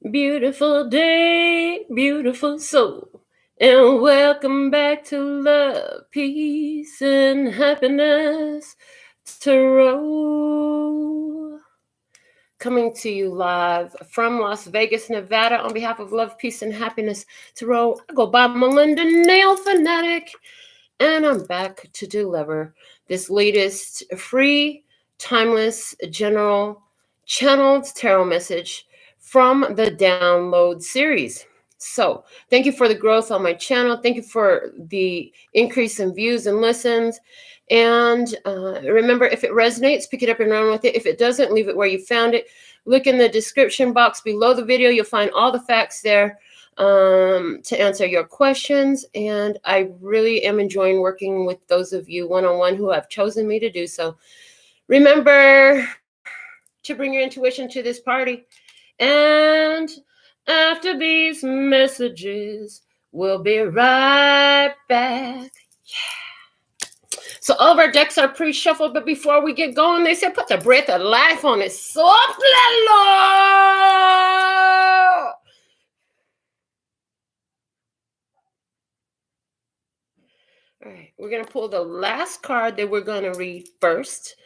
Beautiful day, beautiful soul, and welcome back to Love, Peace, and Happiness Tarot. Coming to you live from Las Vegas, Nevada on behalf of Love, Peace, and Happiness Tarot. I go by Melinda NailFanatic, and I'm back to deliver this latest free, timeless, general channeled tarot message from the download series. So thank you for the growth on my channel. Thank you for the increase in views and listens. And remember, if it resonates, pick it up and run with it. If it doesn't, leave it where you found it. Look in the description box below the video. You'll find all the facts there to answer your questions. And I really am enjoying working with those of you one-on-one who have chosen me to do so. Remember to bring your intuition to this party. And after these messages, we'll be right back. Yeah. So all of our decks are pre-shuffled, but before we get going, they said put the breath of life on it. Soplalo! All right, we're going to pull the last card that we're going to read first,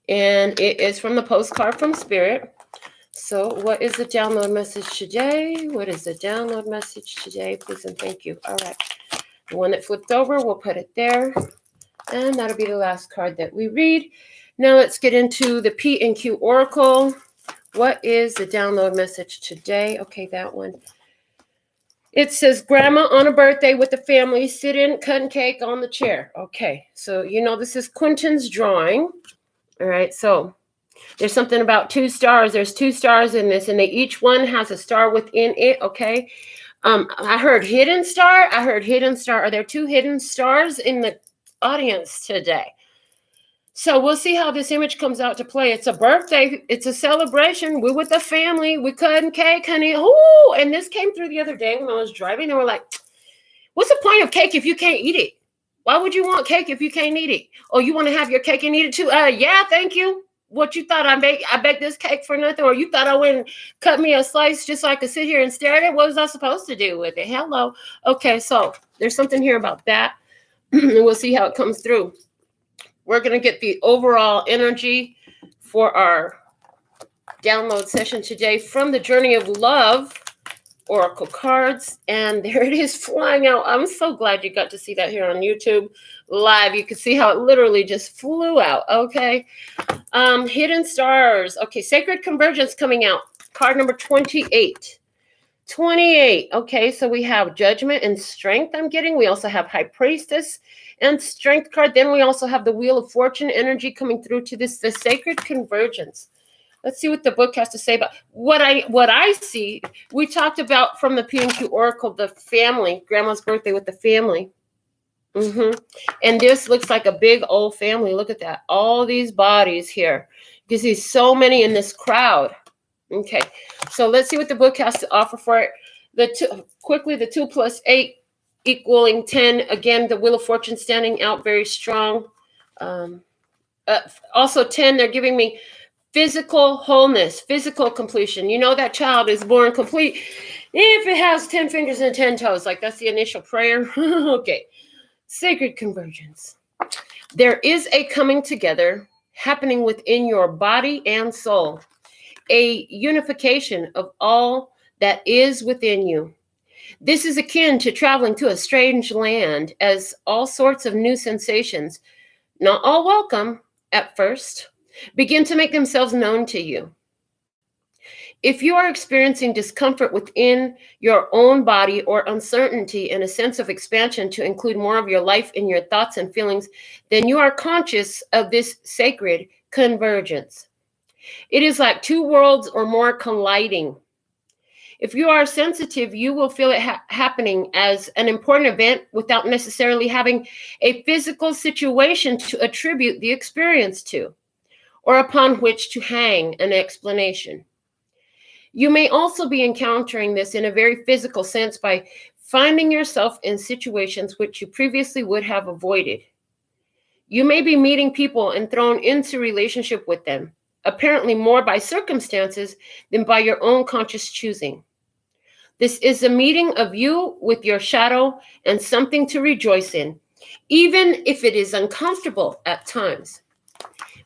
and it is from the postcard from Spirit. So what is the download message today? What is the download message today? Please and thank you. All right, the one that flipped over, we'll put it there, and that'll be the last card that we read. Now let's get into the P and Q Oracle. What is the download message today? Okay, that one. It says, Grandma on a birthday with the family, sitting, cutting cake on the chair. Okay, so you know this is Quentin's drawing. All right, so there's something about 2 stars. There's 2 stars in this, and each one has a star within it, okay? I heard hidden star. I heard hidden star. Are there 2 hidden stars in the audience today? So we'll see how this image comes out to play. It's a birthday. It's a celebration. We're with the family. We cutting cake, honey. Ooh, and this came through the other day when I was driving. They were like, what's the point of cake if you can't eat it? Why would you want cake if you can't eat it? Oh, you want to have your cake and eat it too? Yeah, thank you. What you thought I baked this cake for nothing? Or you thought I went and cut me a slice just so I could sit here and stare at it? What was I supposed to do with it? Hello. Okay, so there's something here about that. We'll see how it comes through. We're going to get the overall energy for our download session today from the Journey of Love Oracle cards. And there it is flying out. I'm so glad you got to see that here on YouTube live. You can see how it literally just flew out. Okay. Hidden stars. Okay. Sacred Convergence coming out. Card number 28. 28. Okay. So we have Judgment and Strength I'm getting. We also have High Priestess and Strength card. Then we also have the Wheel of Fortune energy coming through to this, the Sacred Convergence. Let's see what the book has to say about what I see. We talked about from the P&Q Oracle, the family, Grandma's birthday with the family. And this looks like a big old family. Look at that. All these bodies here. You can see so many in this crowd. Okay. So let's see what the book has to offer for it. The 2 plus 8 equaling 10. Again, the Wheel of Fortune standing out very strong. Also 10, they're giving me physical wholeness, physical completion. You know that child is born complete if it has 10 fingers and 10 toes. Like that's the initial prayer. Okay. Sacred Convergence. There is a coming together happening within your body and soul. A unification of all that is within you. This is akin to traveling to a strange land, as all sorts of new sensations, not all welcome at first, begin to make themselves known to you. If you are experiencing discomfort within your own body or uncertainty and a sense of expansion to include more of your life in your thoughts and feelings, then you are conscious of this sacred convergence. It is like 2 worlds or more colliding. If you are sensitive, you will feel it happening as an important event without necessarily having a physical situation to attribute the experience to, or upon which to hang an explanation. You may also be encountering this in a very physical sense by finding yourself in situations which you previously would have avoided. You may be meeting people and thrown into relationship with them, apparently more by circumstances than by your own conscious choosing. This is a meeting of you with your shadow and something to rejoice in, even if it is uncomfortable at times.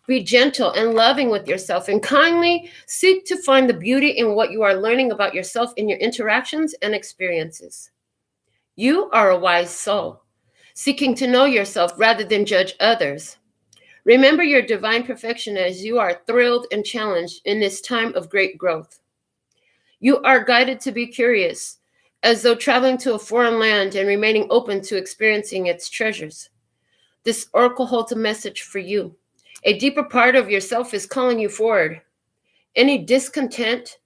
Be gentle and loving with yourself and kindly seek to find the beauty in what you are learning about yourself in your interactions and experiences. You are a wise soul, seeking to know yourself rather than judge others. Remember your divine perfection as you are thrilled and challenged in this time of great growth. You are guided to be curious, as though traveling to a foreign land and remaining open to experiencing its treasures. This oracle holds a message for you. A deeper part of yourself is calling you forward. Any discontent,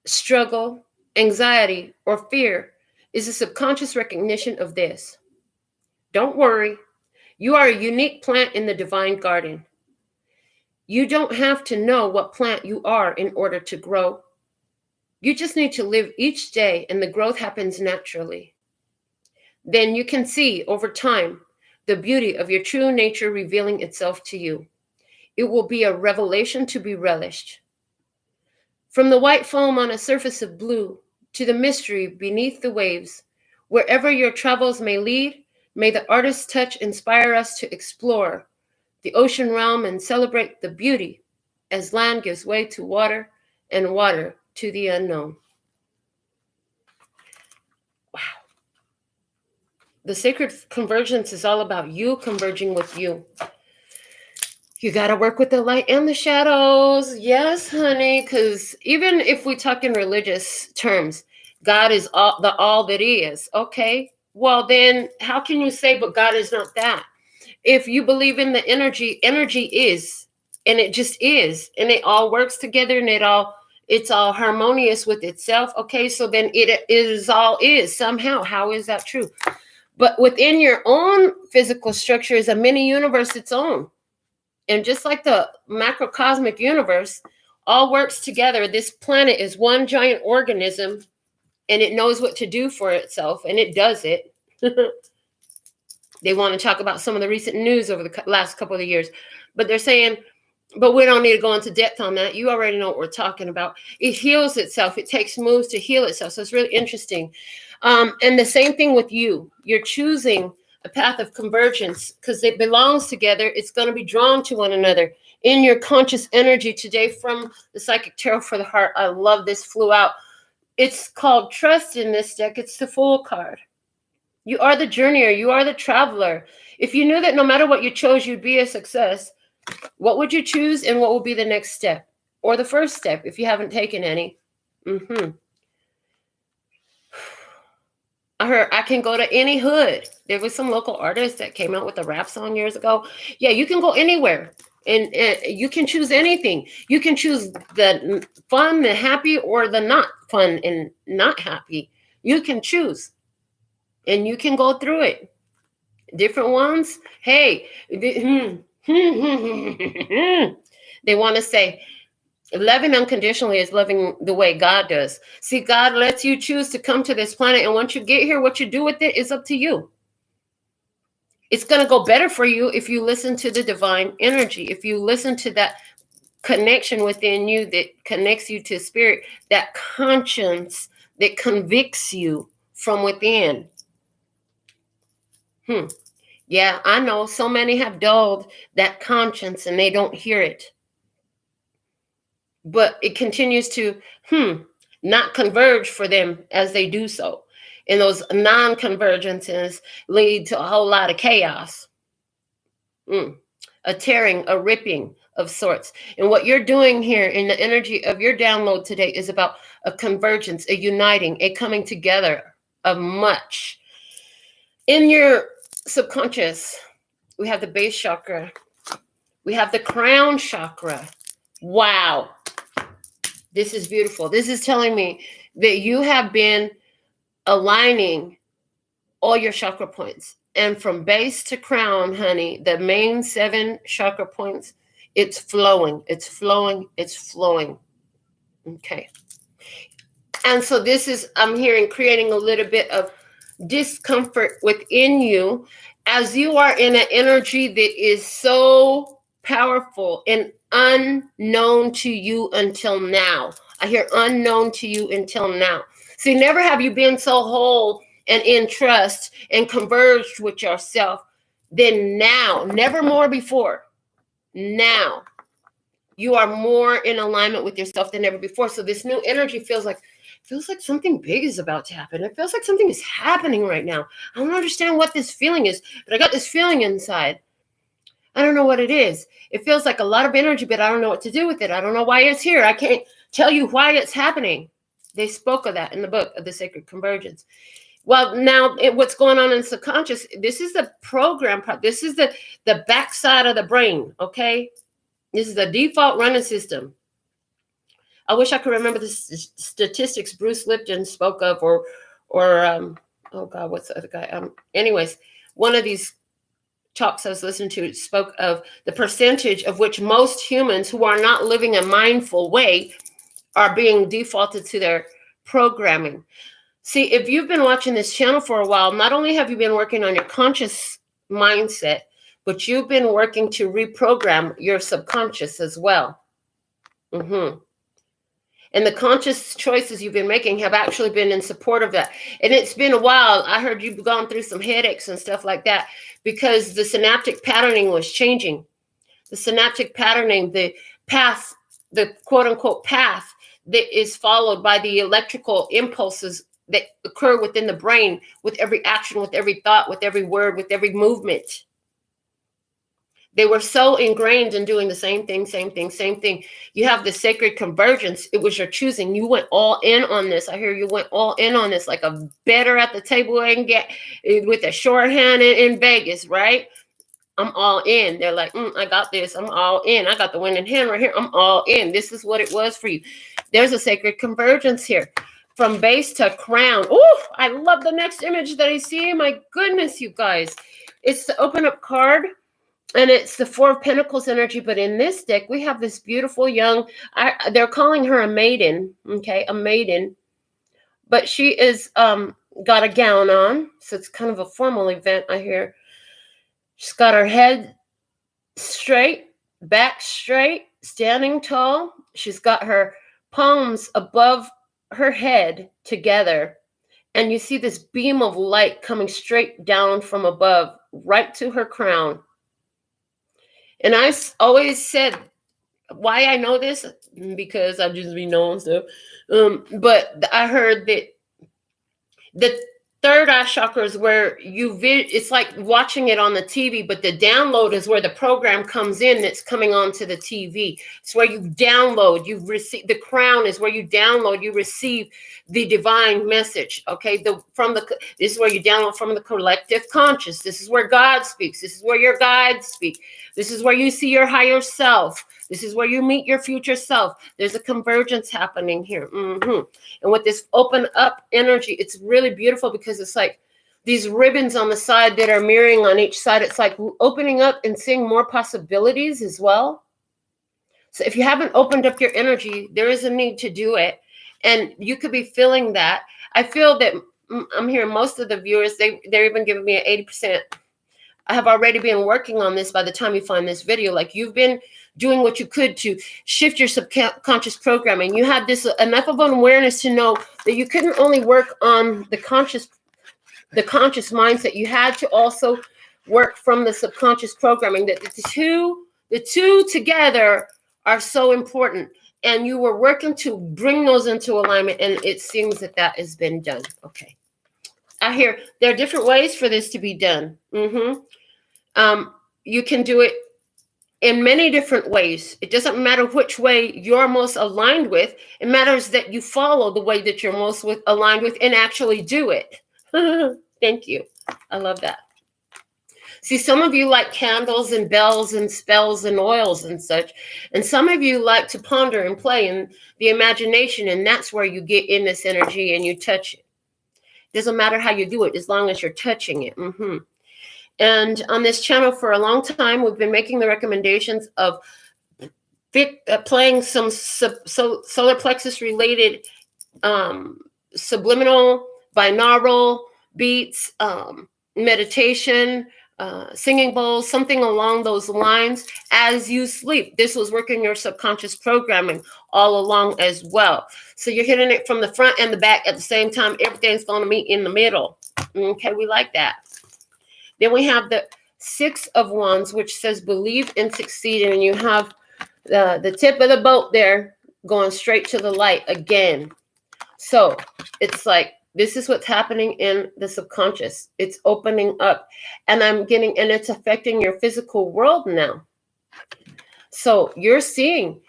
struggle, anxiety, or fear is a subconscious recognition of this. Don't worry. You are a unique plant in the divine garden. You don't have to know what plant you are in order to grow. You just need to live each day, and the growth happens naturally. Then you can see over time the beauty of your true nature revealing itself to you. It will be a revelation to be relished. From the white foam on a surface of blue to the mystery beneath the waves, wherever your travels may lead, may the artist's touch inspire us to explore the ocean realm and celebrate the beauty as land gives way to water and water to the unknown. Wow. The sacred convergence is all about you converging with you. You got to work with the light and the shadows. Yes, honey, because even if we talk in religious terms, God is all that is. Okay, well then how can you say, but God is not that? If you believe in the energy is, and it just is, and it all works together, and it's all harmonious with itself. Okay, so then it is all is somehow. How is that true? But within your own physical structure is a mini universe its own. And just like the macrocosmic universe all works together, this planet is one giant organism, and it knows what to do for itself, and it does it. They want to talk about some of the recent news over the last couple of years, but they're saying, but we don't need to go into depth on that. You already know what we're talking about. It heals itself. It takes moves to heal itself. So it's really interesting. And the same thing with you. You're choosing a path of convergence because it belongs together. It's going to be drawn to one another in your conscious energy today from the Psychic Tarot for the Heart. I love this flew out. It's called Trust in this deck. It's the Fool card. You are the journeyer. You are the traveler. If you knew that no matter what you chose, you'd be a success, what would you choose and what will be the next step? Or the first step if you haven't taken any? I heard I can go to any hood. There was some local artist that came out with a rap song years ago. Yeah, you can go anywhere. And you can choose anything. You can choose the fun, the happy, or the not fun and not happy. You can choose. And you can go through it. Different ones. Hey, they want to say, loving unconditionally is loving the way God does. See, God lets you choose to come to this planet. And once you get here, what you do with it is up to you. It's going to go better for you if you listen to the divine energy. If you listen to that connection within you that connects you to spirit, that conscience that convicts you from within. Yeah, I know so many have dulled that conscience and they don't hear it. But it continues to not converge for them as they do so. And those non-convergences lead to a whole lot of chaos. A tearing, a ripping of sorts. And what you're doing here in the energy of your download today is about a convergence, a uniting, a coming together of much. In your subconscious, we have the base chakra. We have the crown chakra. Wow. This is beautiful. This is telling me that you have been aligning all your chakra points. And from base to crown, honey, the main 7 chakra points, it's flowing. It's flowing. It's flowing. Okay. And so this is, I'm hearing, creating a little bit of discomfort within you as you are in an energy that is so powerful and unknown to you until now. I hear unknown to you until now. See, never have you been so whole and in trust and converged with yourself than now. Never more before. Now. You are more in alignment with yourself than ever before. So this new energy feels like something big is about to happen. It feels like something is happening right now. I don't understand what this feeling is, but I got this feeling inside. I don't know what it is. It feels like a lot of energy, but I don't know what to do with it. I don't know why it's here. I can't tell you why it's happening. They spoke of that in the book of the Sacred Convergence. Well, now what's going on in subconscious, this is the program part. This is the backside of the brain, okay? This is the default running system. I wish I could remember the statistics Bruce Lipton spoke of, or oh God, what's the other guy? Anyways, one of these talks I was listening to spoke of the percentage of which most humans who are not living a mindful way are being defaulted to their programming. See, if you've been watching this channel for a while, not only have you been working on your conscious mindset, but you've been working to reprogram your subconscious as well. And the conscious choices you've been making have actually been in support of that. And it's been a while. I heard you've gone through some headaches and stuff like that because the synaptic patterning was changing. The synaptic patterning, the path, the quote unquote path that is followed by the electrical impulses that occur within the brain with every action, with every thought, with every word, with every movement. They were so ingrained in doing the same thing. You have the sacred convergence. It was your choosing. You went all in on this. I hear you went all in on this like a better at the table and get with a shorthand in Vegas, right? I'm all in. They're like, I got this. I'm all in. I got the winning hand right here. I'm all in. This is what it was for you. There's a sacred convergence here. From base to crown. Oh, I love the next image that I see. My goodness, you guys. It's the open up card. And it's the Four of Pentacles energy. But in this deck, we have this beautiful young, they're calling her a maiden. Okay, a maiden. But she is got a gown on. So it's kind of a formal event, I hear. She's got her head straight, back straight, standing tall. She's got her palms above her head together. And you see this beam of light coming straight down from above, right to her crown. And I always said, why I know this, because I've just been knowing stuff. But I heard that the third eye chakra is where it's like watching it on the TV, but the download is where the program comes in that's coming onto the TV. It's where you download, you receive, the crown is where you download, you receive the divine message. Okay, this is where you download from the collective conscious. This is where God speaks. This is where your guides speak. This is where you see your higher self. This is where you meet your future self. There's a convergence happening here. And with this open up energy, it's really beautiful because it's like these ribbons on the side that are mirroring on each side. It's like opening up and seeing more possibilities as well. So if you haven't opened up your energy, there is a need to do it. And you could be feeling that. I feel that I'm hearing most of the viewers, they're even giving me an 80%. I have already been working on this by the time you find this video. Like you've been doing what you could to shift your subconscious programming. You had this enough of an awareness to know that you couldn't only work on the conscious mindset. You had to also work from the subconscious programming. That the two together are so important. And you were working to bring those into alignment. And it seems that has been done. Okay. I hear there are different ways for this to be done. You can do it in many different ways. It doesn't matter which way you're most aligned with. It matters that you follow the way that you're most aligned with and actually do it. Thank you. I love that. See, some of you like candles and bells and spells and oils and such. And some of you like to ponder and play in the imagination. And that's where you get in this energy and you touch it. Doesn't matter how you do it, as long as you're touching it. And on this channel for a long time, we've been making the recommendations of playing some solar plexus related subliminal, binaural beats, meditation, singing bowls, something along those lines as you sleep. This was working your subconscious programming all along as well. So you're hitting it from the front and the back at the same time. Everything's going to meet in the middle. Okay, we like that. Then we have the Six of Wands, which says believe and succeed. And you have the tip of the boat there going straight to the light again. So it's like, this is what's happening in the subconscious. It's opening up, and it's affecting your physical world now. So you're seeing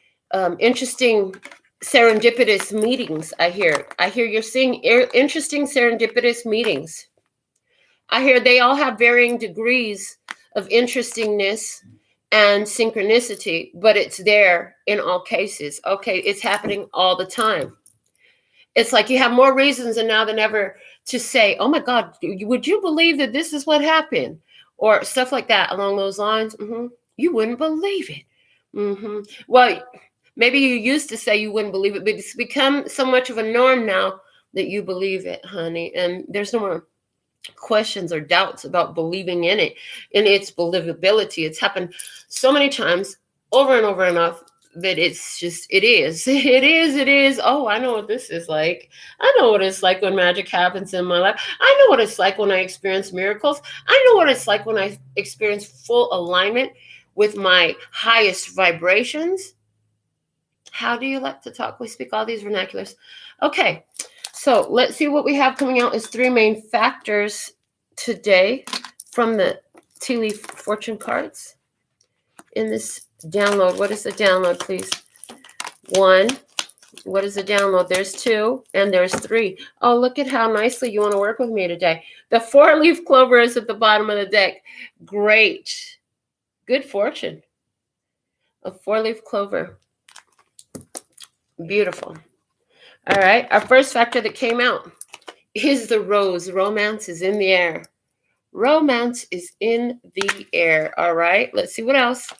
interesting serendipitous meetings. I hear you're seeing interesting serendipitous meetings. I hear they all have varying degrees of interestingness and synchronicity, but it's there in all cases. Okay, it's happening all the time. It's like you have more reasons now than ever to say, oh my God, would you believe that this is what happened? Or stuff like that along those lines. You wouldn't believe it. Well, maybe you used to say you wouldn't believe it, but it's become so much of a norm now that you believe it, honey. And there's no more questions or doubts about believing in it, in its believability. It's happened so many times over and over enough that it's just, it is. Oh, I know what this is like. I know what it's like when magic happens in my life. I know what it's like when I experience miracles. I know what it's like when I experience full alignment with my highest vibrations. How do you like to talk? We speak all these vernaculars. Okay, so let's see what we have coming out as 3 main factors today from the tea leaf fortune cards in this download. What is the download, please? 1. What is the download? There's 2 and there's 3. Oh, look at how nicely you want to work with me today. The 4-leaf clover is at the bottom of the deck. Great. Good fortune. A 4-leaf clover. Beautiful. All right. Our first factor that came out is the rose. Romance is in the air. Romance is in the air. All right. Let's see what else.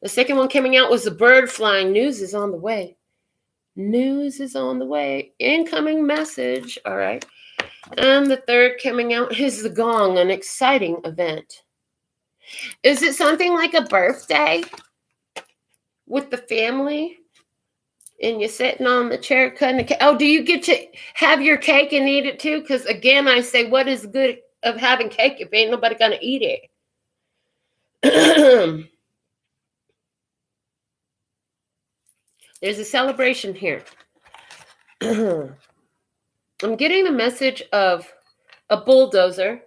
The second one coming out was the bird flying. News is on the way. News is on the way. Incoming message. All right. And the third coming out is the gong, an exciting event. Is it something like a birthday with the family? And you're sitting on the chair cutting a cake. Oh, do you get to have your cake and eat it too? Because again, I say, what is good of having cake if ain't nobody going to eat it? There's a celebration here. I'm getting the message of a bulldozer.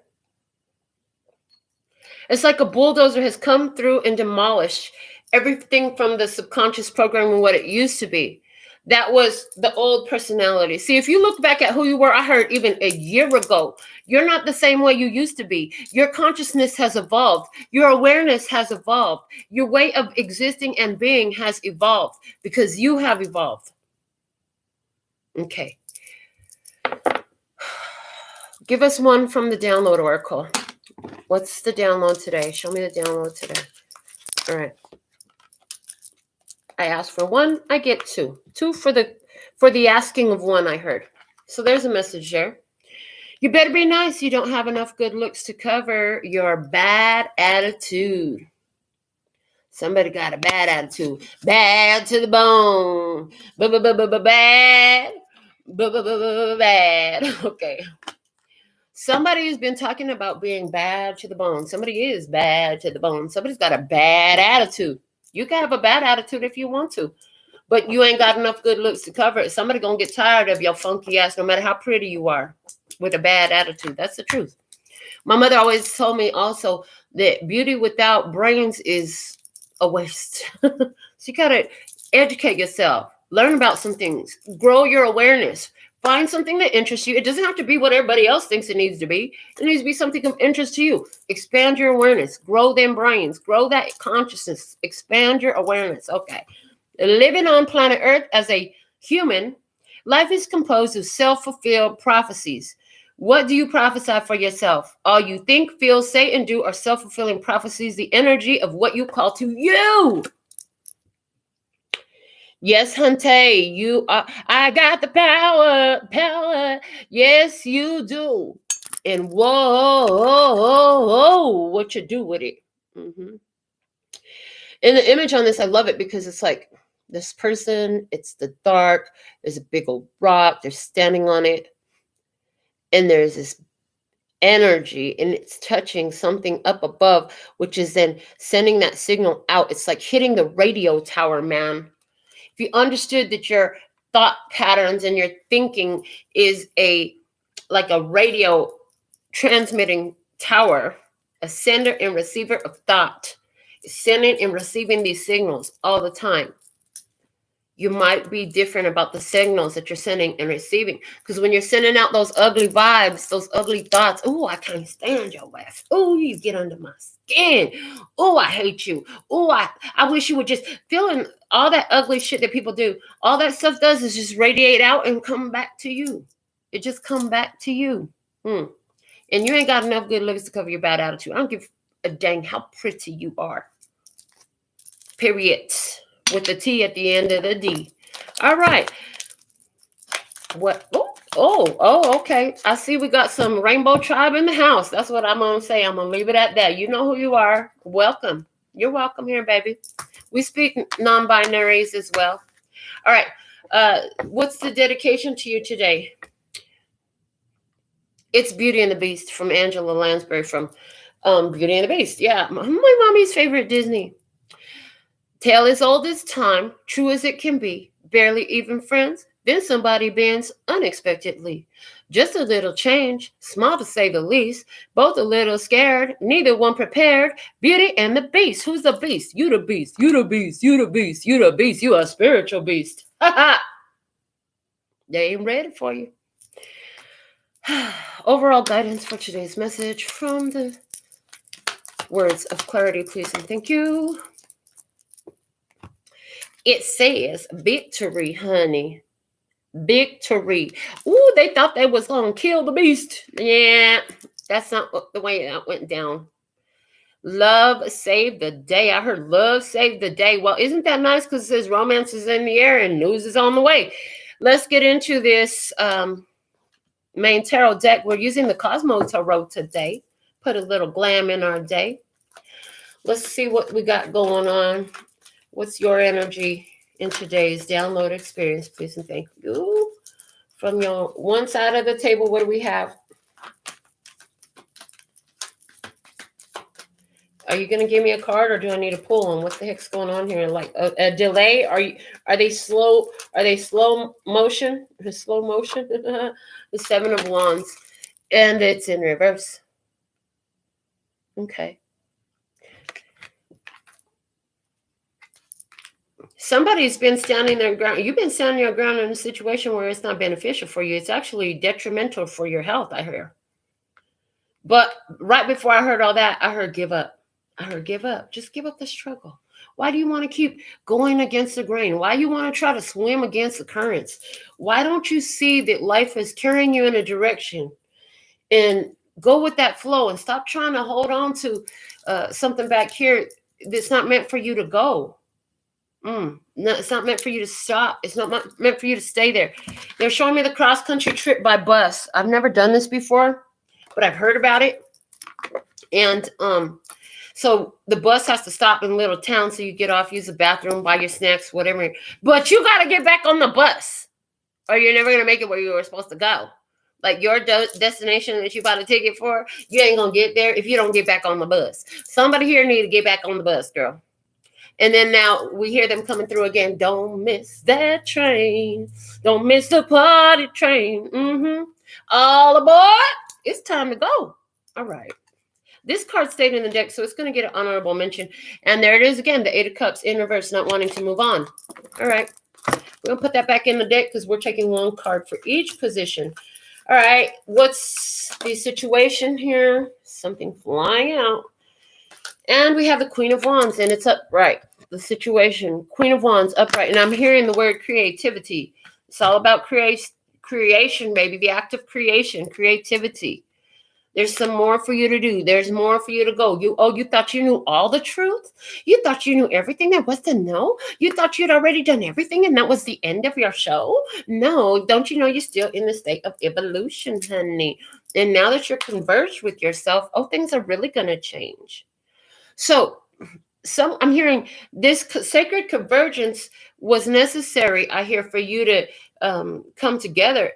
It's like a bulldozer has come through and demolished everything from the subconscious programming, what it used to be. That was the old personality. See, if you look back at who you were, I heard even a year ago, you're not the same way you used to be. Your consciousness has evolved. Your awareness has evolved. Your way of existing and being has evolved because you have evolved. Okay. Give us one from the download oracle. What's the download today? Show me the download today. All right. I asked for 1, I get 2. 2 for the asking of 1, I heard. So there's a message there. You better be nice. You don't have enough good looks to cover your bad attitude. Somebody got a bad attitude. Bad to the bone. Bad. Bad. Okay. Somebody has been talking about being bad to the bone. Somebody is bad to the bone. Somebody's got a bad attitude. You can have a bad attitude if you want to, but you ain't got enough good looks to cover it. Somebody gonna get tired of your funky ass, no matter how pretty you are, with a bad attitude. That's the truth. My mother always told me also that beauty without brains is a waste. So you gotta educate yourself, learn about some things, grow your awareness. Find something that interests you. It doesn't have to be what everybody else thinks it needs to be. It needs to be something of interest to you. Expand your awareness. Grow them brains. Grow that consciousness. Expand your awareness. Okay. Living on planet Earth as a human, life is composed of self-fulfilled prophecies. What do you prophesy for yourself? All you think, feel, say, and do are self-fulfilling prophecies, the energy of what you call to you. Yes, Hunte, you are. I got the power. Yes, you do. And whoa, what you do with it. And the image on this, I love it because it's like this person, it's the dark, there's a big old rock, they're standing on it, and there's this energy, and it's touching something up above, which is then sending that signal out. It's like hitting the radio tower, man. If you understood that your thought patterns and your thinking is like a radio transmitting tower, a sender and receiver of thought, sending and receiving these signals all the time. You might be different about the signals that you're sending and receiving. Because when you're sending out those ugly vibes, those ugly thoughts, oh, I can't stand your ass. Oh, you get under my skin. Oh, I hate you. Oh, I wish you would just feeling all that ugly shit that people do. All that stuff does is just radiate out and come back to you. It just come back to you. And you ain't got enough good looks to cover your bad attitude. I don't give a dang how pretty you are. Period. With the T at the end of the D. All right. What? Oh, okay. I see we got some Rainbow Tribe in the house. That's what I'm going to say. I'm going to leave it at that. You know who you are. Welcome. You're welcome here, baby. We speak non-binaries as well. All right. What's the dedication to you today? It's Beauty and the Beast from Angela Lansbury from Beauty and the Beast. Yeah, my mommy's favorite Disney. Tale as old as time, true as it can be, barely even friends, then somebody bends unexpectedly. Just a little change, small to say the least, both a little scared, neither one prepared. Beauty and the Beast. Who's the beast? You the beast, you the beast, you the beast, you the beast, you a spiritual beast. They ain't ready for you. Overall guidance for today's message from the words of clarity, please and thank you. It says victory, honey. Victory. Ooh, they thought they was going to kill the beast. Yeah, that's not the way that went down. Love saved the day. I heard love saved the day. Well, isn't that nice? Because it says romance is in the air and news is on the way. Let's get into this main tarot deck. We're using the Cosmo Tarot today. Put a little glam in our day. Let's see what we got going on. What's your energy in today's download experience, please and thank you. From your one side of the table, what do we have? Are you going to give me a card or do I need to pull them? What the heck's going on here? Like a delay? Are they slow? Are they slow motion? Slow motion? The Seven of Wands. And it's in reverse. Okay. Somebody's been standing their ground. You've been standing your ground in a situation where it's not beneficial for you. It's actually detrimental for your health, I hear. But right before I heard all that, I heard give up. I heard give up. Just give up the struggle. Why do you want to keep going against the grain? Why do you want to try to swim against the currents? Why don't you see that life is carrying you in a direction and go with that flow and stop trying to hold on to something back here that's not meant for you to go? No, it's not meant for you to stop. It's not meant for you to stay there. They're showing me the cross-country trip by bus. I've never done this before, but I've heard about it. And so the bus has to stop in a little town, so you get off, use the bathroom, buy your snacks, whatever. But you got to get back on the bus, or you're never going to make it where you were supposed to go. Like your destination that you bought a ticket for, you ain't going to get there if you don't get back on the bus. Somebody here need to get back on the bus, girl. And then now we hear them coming through again. Don't miss that train. Don't miss the party train. All aboard. It's time to go. All right. This card stayed in the deck, so it's going to get an honorable mention. And there it is again, the Eight of Cups in reverse, not wanting to move on. All right. We're going to put that back in the deck because we're taking one card for each position. All right. What's the situation here? Something flying out. And we have the Queen of Wands, and it's upright. The situation, Queen of Wands, upright. And I'm hearing the word creativity. It's all about creation, baby. The act of creation, creativity. There's some more for you to do. There's more for you to go. You thought you knew all the truth? You thought you knew everything there was to know? You thought you'd already done everything and that was the end of your show? No, don't you know you're still in the state of evolution, honey? And now that you're converged with yourself, things are really going to change. So I'm hearing this sacred convergence was necessary, I hear, for you to come together.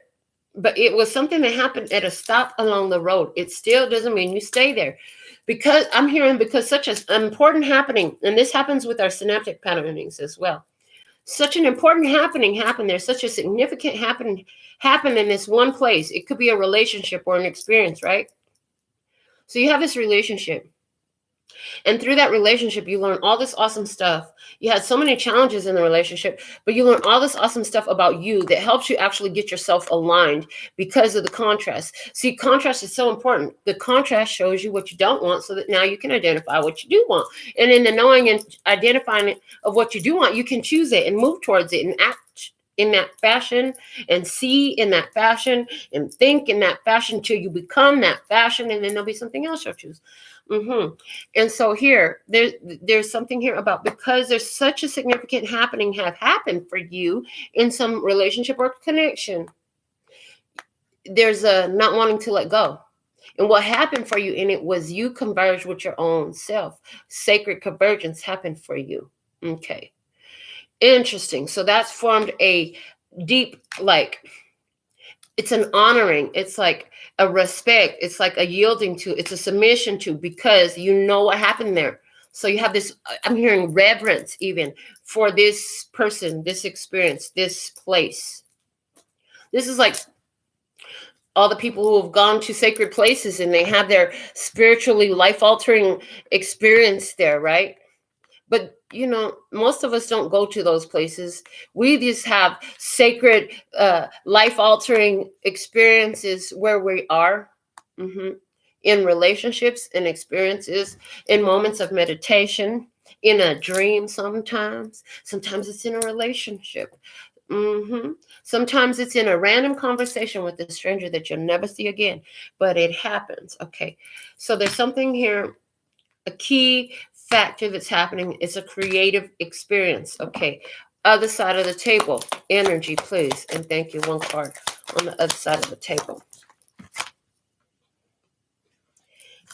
But it was something that happened at a stop along the road. It still doesn't mean you stay there. Because I'm hearing, because such an important happening, and this happens with our synaptic patternings as well. Such an important happening happened. There's such a significant happened in this one place. It could be a relationship or an experience, right? So you have this relationship. And through that relationship, you learn all this awesome stuff. You had so many challenges in the relationship, but you learn all this awesome stuff about you that helps you actually get yourself aligned because of the contrast. See, contrast is so important. The contrast shows you what you don't want so that now you can identify what you do want. And in the knowing and identifying of what you do want, you can choose it and move towards it and act in that fashion and see in that fashion and think in that fashion till you become that fashion, and then there'll be something else you'll choose. And so here, there's something here about, because there's such a significant happening have happened for you in some relationship or connection, there's a not wanting to let go. And what happened for you in it was you converged with your own self. Sacred convergence happened for you. Okay. Interesting. So that's formed a deep, it's an honoring. It's like a respect. It's like a yielding to. It's a submission to, because you know what happened there. So you have this, I'm hearing reverence even for this person, this experience, this place. This is like all the people who have gone to sacred places and they have their spiritually life-altering experience there, right? But, most of us don't go to those places. We just have sacred, life-altering experiences where we are, in relationships and experiences, in moments of meditation, in a dream sometimes. Sometimes it's in a relationship. Sometimes it's in a random conversation with a stranger that you'll never see again. But it happens, okay? So there's something here, a key factor that's happening is a creative experience. Okay, other side of the table, energy, please, and thank you. One card on the other side of the table.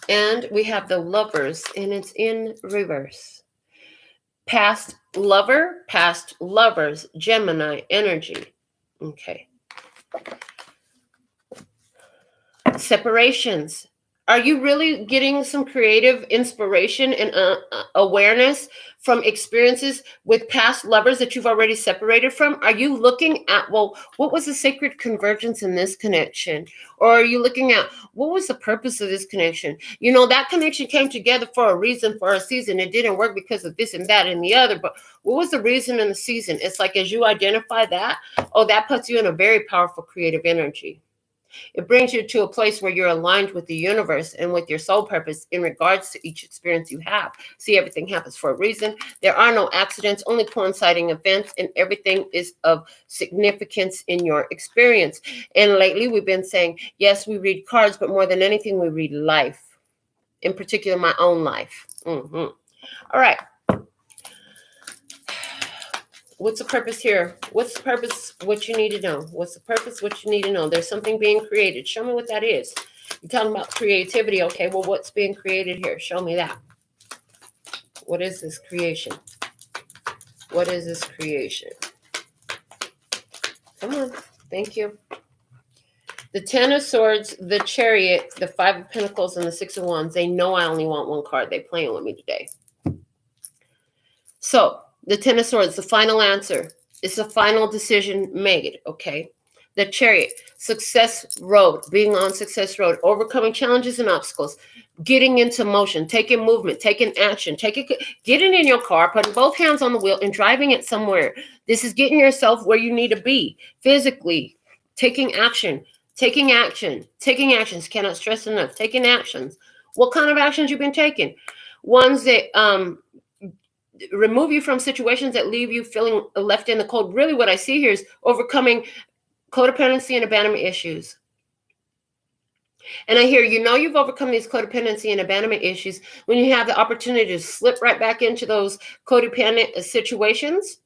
And we have the Lovers, and it's in reverse. Past lover, past lovers, Gemini energy. Okay. Separations. Are you really getting some creative inspiration and awareness from experiences with past lovers that you've already separated from? Are you looking at, well, what was the sacred convergence in this connection? Or are you looking at, what was the purpose of this connection? That connection came together for a reason, for a season. It didn't work because of this and that and the other, but what was the reason in the season? It's like, as you identify that, that puts you in a very powerful creative energy. It brings you to a place where you're aligned with the universe and with your soul purpose in regards to each experience you have. See, everything happens for a reason. There are no accidents, only coinciding events, and everything is of significance in your experience. And lately we've been saying, yes, we read cards, but more than anything, we read life. In particular, my own life. All right. What's the purpose here? What's the purpose? What you need to know? What's the purpose? What you need to know? There's something being created. Show me what that is. You're talking about creativity. Okay, well, what's being created here? Show me that. What is this creation? What is this creation? Come on. Thank you. The Ten of Swords, the Chariot, the Five of Pentacles, and the Six of Wands. They know I only want one card. They're playing with me today. So, the Ten of Swords, the final answer. It's the final decision made, okay? The Chariot, success road, being on success road, overcoming challenges and obstacles, getting into motion, taking movement, taking action, getting in your car, putting both hands on the wheel and driving it somewhere. This is getting yourself where you need to be physically, taking action, taking actions. Cannot stress enough. Taking actions. What kind of actions you've been taking? Ones that remove you from situations that leave you feeling left in the cold. Really what I see here is overcoming codependency and abandonment issues. And I hear, you've overcome these codependency and abandonment issues when you have the opportunity to slip right back into those codependent situations,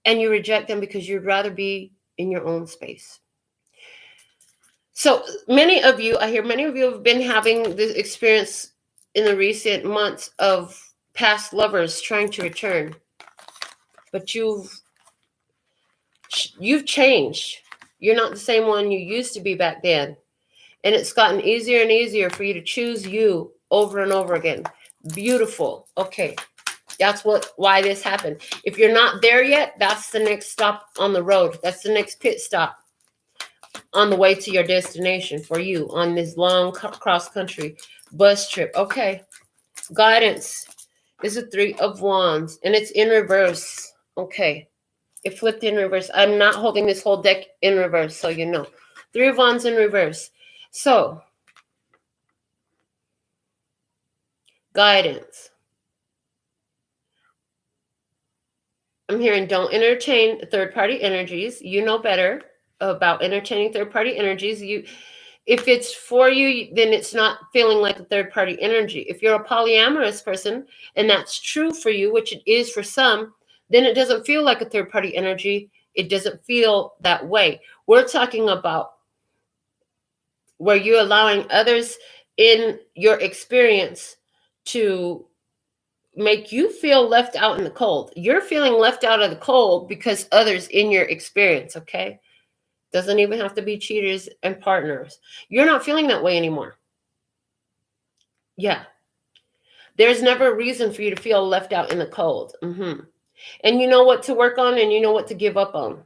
and you reject them because you'd rather be in your own space. So many of you have been having this experience in the recent months of past lovers trying to return. But you've changed. You're not the same one you used to be back then. And it's gotten easier and easier for you to choose you over and over again. Beautiful. Okay. That's why this happened. If you're not there yet, that's the next stop on the road. That's the next pit stop on the way to your destination for you on this long cross-country bus trip. Okay. Guidance is a 3 of Wands, and it's in reverse. Okay. It flipped in reverse. I'm not holding this whole deck in reverse, so you know. 3 of Wands in reverse. So, guidance. I'm hearing don't entertain third-party energies. You know better about entertaining third-party energies. If it's for you, then it's not feeling like a third-party energy. If you're a polyamorous person, and that's true for you, which it is for some, then it doesn't feel like a third-party energy. It doesn't feel that way. We're talking about where you're allowing others in your experience to make you feel left out in the cold. You're feeling left out of the cold because others in your experience, okay? Doesn't even have to be cheaters and partners. You're not feeling that way anymore. Yeah. There's never a reason for you to feel left out in the cold. And you know what to work on, and you know what to give up on.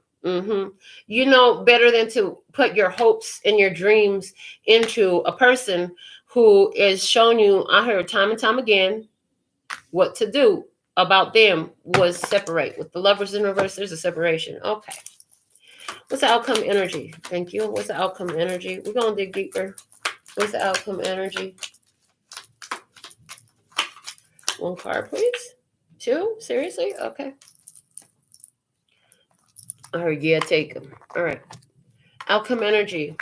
You know better than to put your hopes and your dreams into a person who is showing you, I heard time and time again, what to do about them was separate. With the Lovers in reverse, there's a separation. Okay. What's the outcome energy? Thank you. What's the outcome energy? We're going to dig deeper. What's the outcome energy? 1 card, please. 2? Seriously? Okay. All right, yeah, take them. All right. Outcome energy.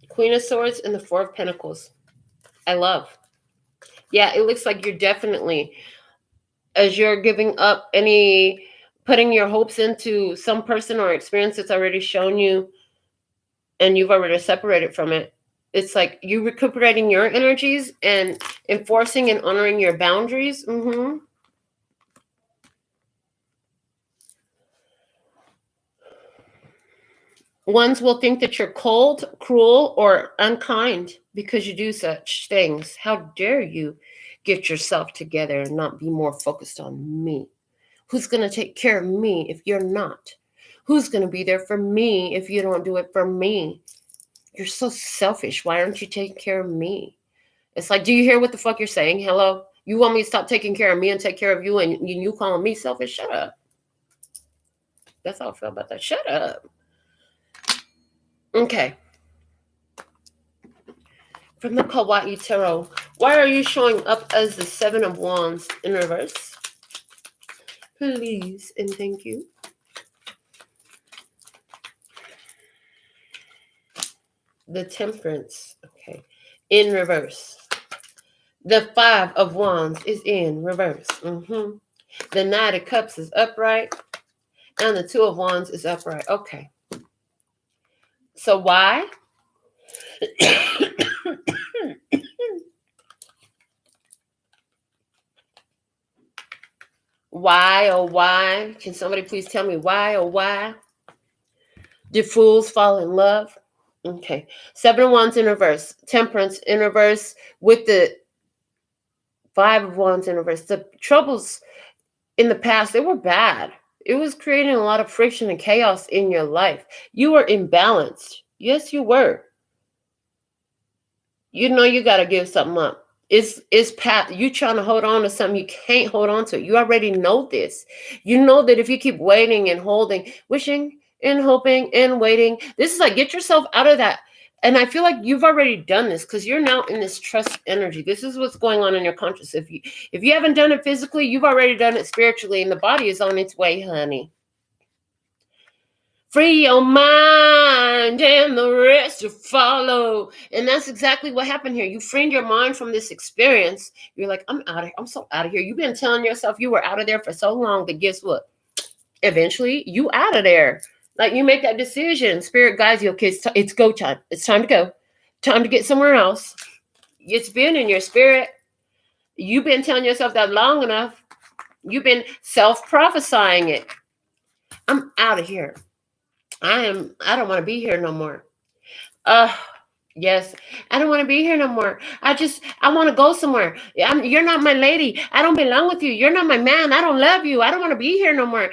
Queen of Swords and the 4 of Pentacles. I love. Yeah, it looks like you're definitely, as you're giving up putting your hopes into some person or experience that's already shown you and you've already separated from it. It's like you recuperating your energies and enforcing and honoring your boundaries. Ones will think that you're cold, cruel, or unkind because you do such things. How dare you get yourself together and not be more focused on me? Who's going to take care of me if you're not? Who's going to be there for me if you don't do it for me? You're so selfish. Why aren't you taking care of me? It's like, do you hear what the fuck you're saying? Hello? You want me to stop taking care of me and take care of you, and you calling me selfish? Shut up. That's how I feel about that. Shut up. Okay. From the Kawaii Tarot, why are you showing up as the 7 of Wands in reverse? Please and thank you. The Temperance, okay, in reverse. The 5 of Wands is in reverse. The Knight of Cups is upright, and the 2 of Wands is upright. Okay. So why? Why, oh why? Can somebody please tell me why, oh why? Did fools fall in love? Okay. 7 of Wands in reverse. Temperance in reverse with the 5 of Wands in reverse. The troubles in the past, they were bad. It was creating a lot of friction and chaos in your life. You were imbalanced. Yes, you were. You know you got to give something up. It's Pat. You trying to hold on to something you can't hold on to. You already know this. You know that if you keep waiting and holding, wishing and hoping and waiting, this is like, get yourself out of that. And I feel like you've already done this because you're now in this trust energy. This is what's going on in your conscious. If you haven't done it physically, you've already done it spiritually, and the body is on its way, honey. Free your mind and the rest will follow. And that's exactly what happened here. You freed your mind from this experience. You're like, I'm out of here. I'm so out of here. You've been telling yourself you were out of there for so long, but guess what? Eventually, you out of there. Like, you make that decision. Spirit guides you. Okay, it's go time. It's time to go. Time to get somewhere else. It's been in your spirit. You've been telling yourself that long enough. You've been self-prophesying it. I'm out of here. I don't want to be here no more. Yes, I don't want to be here no more. I want to go somewhere. You're not my lady. I don't belong with you. You're not my man. I don't love you. I don't want to be here no more.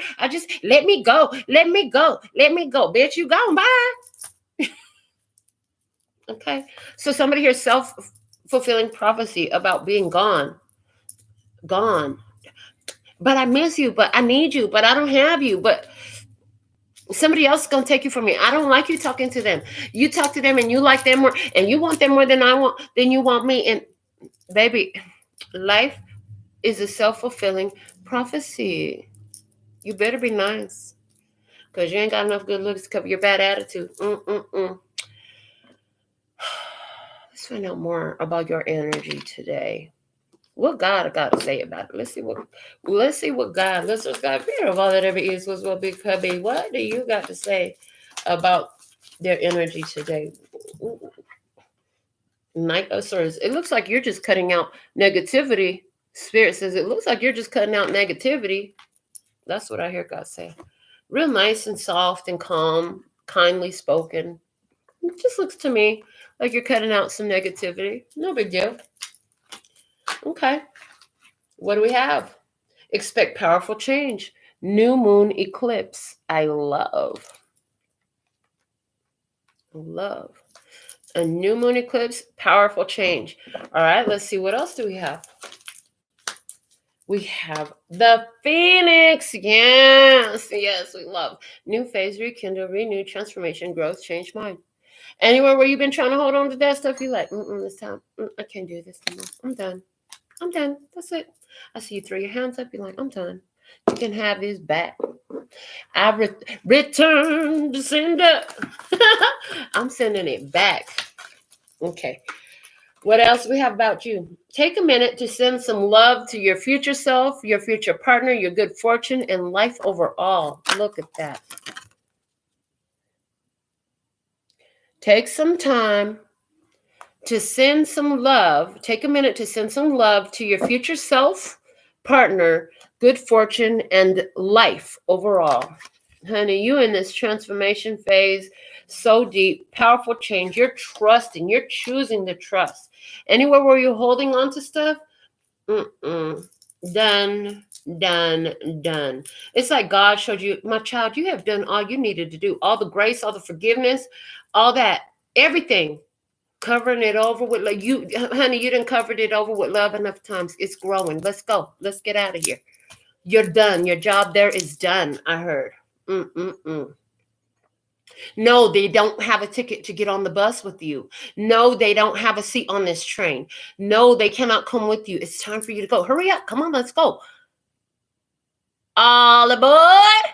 Let me go. Let me go. Let me go. Bitch, you gone. Bye. Okay. So somebody here self-fulfilling prophecy about being gone. Gone. But I miss you. But I need you. But I don't have you. But somebody else is going to take you from me. I don't like you talking to them. You talk to them and you like them more, and you want them more than you want me. And baby, life is a self-fulfilling prophecy. You better be nice, because you ain't got enough good looks to cover your bad attitude. Let's find out more about your energy today. What God got to say about it? Let's see what God, let's just God, fear of all that ever is, was, will be, could be. What do you got to say about their energy today? Knight of Swords. It looks like you're just cutting out negativity. Spirit says it looks like you're just cutting out negativity. That's what I hear God say. Real nice and soft and calm, kindly spoken. It just looks to me like you're cutting out some negativity. No big deal. Okay. What do we have? Expect powerful change. New moon eclipse. I love. A new moon eclipse, powerful change. All right, let's see. What else do we have? We have the Phoenix. Yes, we love. New phase, rekindle, renew, transformation, growth, change mind. Anywhere where you've been trying to hold on to that stuff, you're like, this time, I can't do this anymore. I'm done. That's it. I see you throw your hands up. You're like, I'm done. You can have this back. I return to sender. I'm sending it back. Okay. What else we have about you? Take a minute to send some love to your future self, your future partner, your good fortune, and life overall. Look at that. Take some time to send some love. Take a minute to send some love to your future self, partner, good fortune, and life overall. Honey, you in this transformation phase, so deep, powerful change. You're trusting. You're choosing to trust. Anywhere where you're holding on to stuff, done. It's like God showed you, my child, you have done all you needed to do. All the grace, all the forgiveness, all that, everything. Covering it over with love. Honey, you done covered it over with love enough times. It's growing. Let's go. Let's get out of here. You're done. Your job there is done, I heard. No, they don't have a ticket to get on the bus with you. No, they don't have a seat on this train. No, they cannot come with you. It's time for you to go. Hurry up. Come on, let's go. All aboard.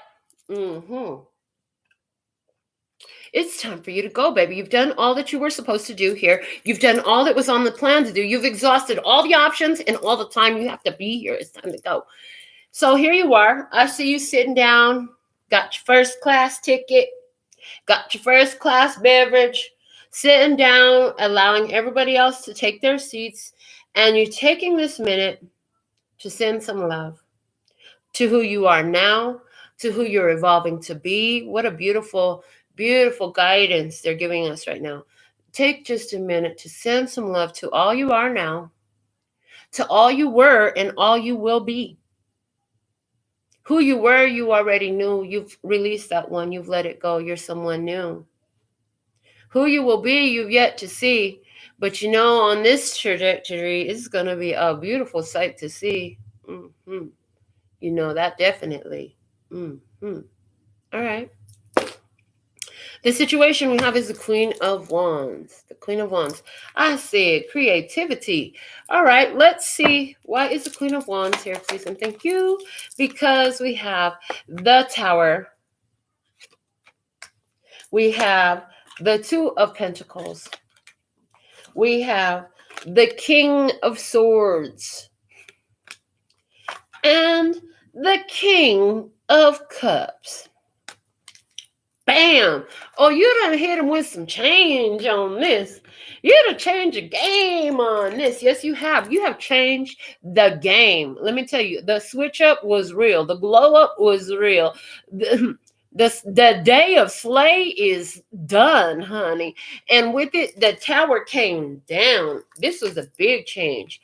It's time for you to go, baby. You've done all that you were supposed to do here. You've done all that was on the plan to do. You've exhausted all the options and all the time you have to be here. It's time to go. So here you are. I see you sitting down, got your first class ticket, got your first class beverage, sitting down, allowing everybody else to take their seats, and you're taking this minute to send some love to who you are now, to who you're evolving to be. What a beautiful, beautiful guidance they're giving us right now. Take just a minute to send some love to all you are now, to all you were and all you will be. Who you were, you already knew. You've released that one. You've let it go. You're someone new. Who you will be, you've yet to see. But you know, on this trajectory, it's going to be a beautiful sight to see. You know that definitely. All right. The situation we have is the Queen of Wands. The Queen of Wands. I said creativity. All right, let's see. Why is the Queen of Wands here, please? And thank you. Because we have the Tower. We have the Two of Pentacles. We have the King of Swords. And the King of Cups. Bam! Oh, you done hit him with some change on this. You done changed the game on this. Yes, you have. You have changed the game. Let me tell you, the switch up was real. The glow up was real. The day of slay is done, honey. And with it, the tower came down. This was a big change.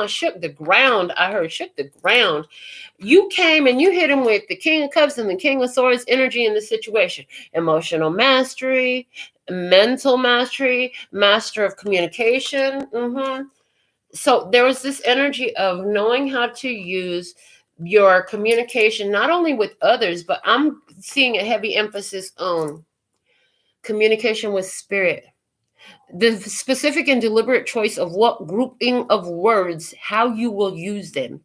Shook the ground. I heard shook the ground. You came and you hit him with the King of Cups and the King of Swords energy in the situation. Emotional mastery, mental mastery, master of communication. So there was this energy of knowing how to use your communication, not only with others, but I'm seeing a heavy emphasis on communication with spirit. The specific and deliberate choice of what grouping of words, how you will use them,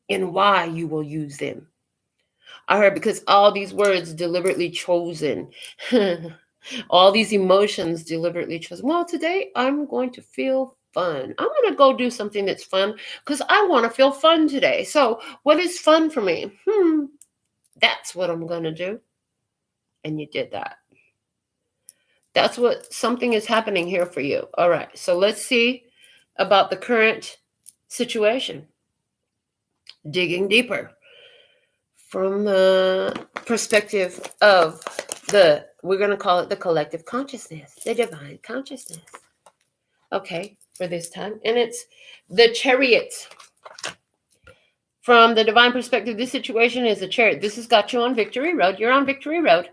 and why you will use them. I heard because all these words deliberately chosen. All these emotions deliberately chosen. Well, today I'm going to feel fun. I'm going to go do something that's fun because I want to feel fun today. So what is fun for me? That's what I'm going to do. And you did that. That's what something is happening here for you. All right. So let's see about the current situation. Digging deeper from the perspective of we're going to call it the collective consciousness, the divine consciousness. Okay, for this time. And it's the Chariot. From the divine perspective, this situation is a chariot. This has got you on Victory Road. You're on Victory Road.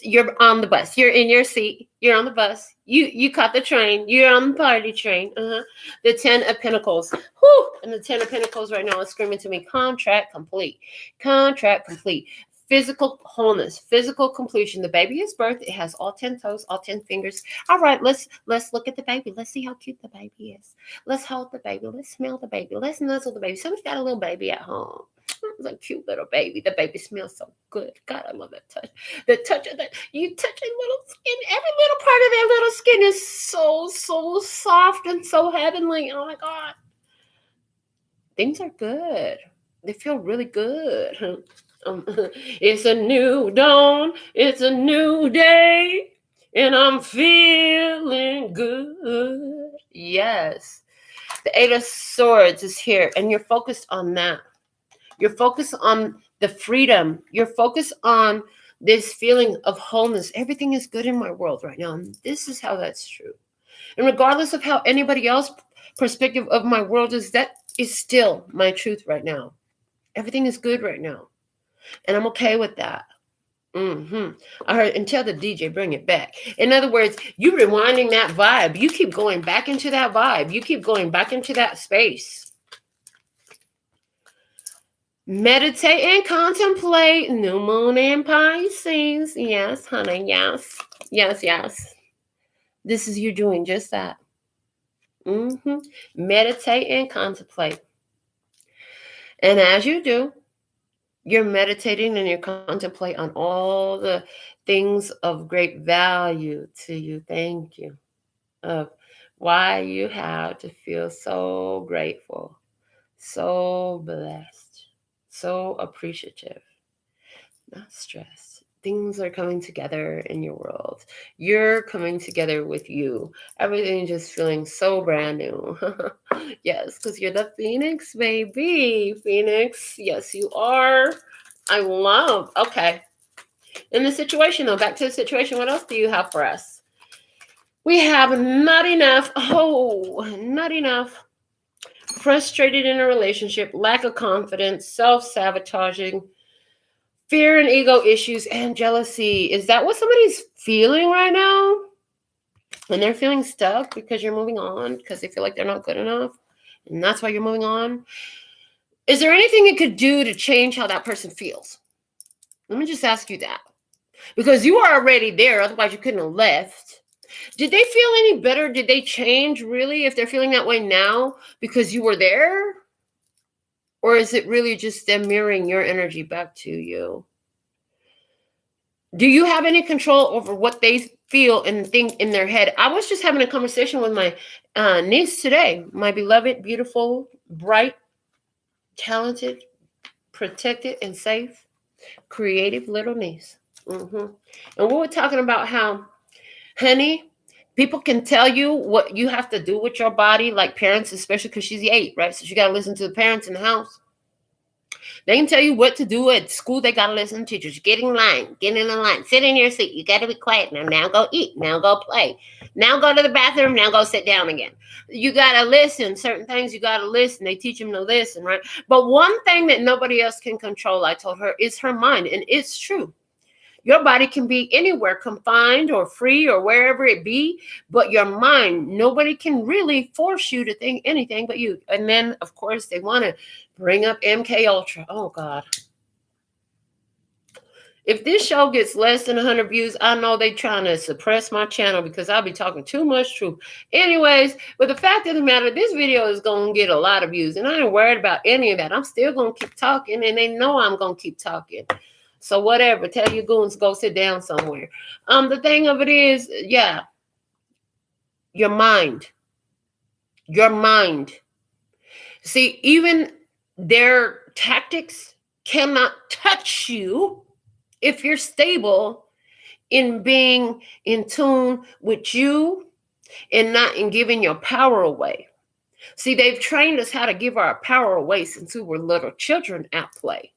You're on the bus. You're in your seat. You're on the bus. You caught the train. You're on the party train. The 10 of Pentacles. Whew! And the 10 of Pentacles right now is screaming to me, contract complete. Contract complete. Physical wholeness, physical completion. The baby is birthed. It has all 10 toes, all 10 fingers. All right, let's look at the baby. Let's see how cute the baby is. Let's hold the baby. Let's smell the baby. Let's nuzzle the baby. Somebody's got a little baby at home. It's a cute little baby. The baby smells so good. God, I love that touch. The touch of that. You touch a little skin. Every little part of that little skin is so soft and so heavenly. Oh my God. Things are good. They feel really good. It's a new dawn. It's a new day. And I'm feeling good. Yes. The 8 of Swords is here. And you're focused on that. You're focused on the freedom. You're focused on this feeling of wholeness. Everything is good in my world right now. And this is how that's true. And regardless of how anybody else's perspective of my world is, that is still my truth right now. Everything is good right now. And I'm okay with that. I heard, and tell the DJ, bring it back. In other words, you rewinding that vibe. You keep going back into that vibe. You keep going back into that space. Meditate and contemplate. New moon in Pisces. Yes, honey. Yes. Yes, yes. This is you doing just that. Meditate and contemplate. And as you do, you're meditating and you contemplate on all the things of great value to you. Thank you. Of why you have to feel so grateful, so blessed, so appreciative, not stressed. Things are coming together in your world. You're coming together with you. Everything just feeling so brand new. Yes, because you're the Phoenix, baby. Phoenix. Yes, you are. I love. Okay. In the situation, though, back to the situation. What else do you have for us? We have not enough. Oh, not enough. Frustrated in a relationship, lack of confidence, self-sabotaging, fear and ego issues, and jealousy. Is that what somebody's feeling right now? And they're feeling stuck because you're moving on, because they feel like they're not good enough. And that's why you're moving on. Is there anything you could do to change how that person feels? Let me just ask you that. Because you are already there. Otherwise, you couldn't have left. Did they feel any better? Did they change really if they're feeling that way now because you were there? Or is it really just them mirroring your energy back to you? Do you have any control over what they feel and think in their head? I was just having a conversation with my niece today, my beloved, beautiful, bright, talented, protected, and safe, creative little niece. And we were talking about how, honey, people can tell you what you have to do with your body, like parents, especially because she's 8, right? So she got to listen to the parents in the house. They can tell you what to do at school. They got to listen to teachers. Get in line. Get in the line. Sit in your seat. You got to be quiet now. Now go eat. Now go play. Now go to the bathroom. Now go sit down again. You got to listen. Certain things you got to listen. They teach them to listen, right? But one thing that nobody else can control, I told her, is her mind. And it's true. Your body can be anywhere, confined or free or wherever it be, but your mind, nobody can really force you to think anything but you. And then, of course, they want to bring up MK Ultra. Oh, God. If this show gets less than 100 views, I know they're trying to suppress my channel because I'll be talking too much truth. Anyways, but the fact of the matter, this video is going to get a lot of views, and I ain't worried about any of that. I'm still going to keep talking, and they know I'm going to keep talking. So whatever, tell your goons, go sit down somewhere. The thing of it is, yeah, your mind. Your mind. See, even their tactics cannot touch you if you're stable in being in tune with you and not in giving your power away. See, they've trained us how to give our power away since we were little children at play.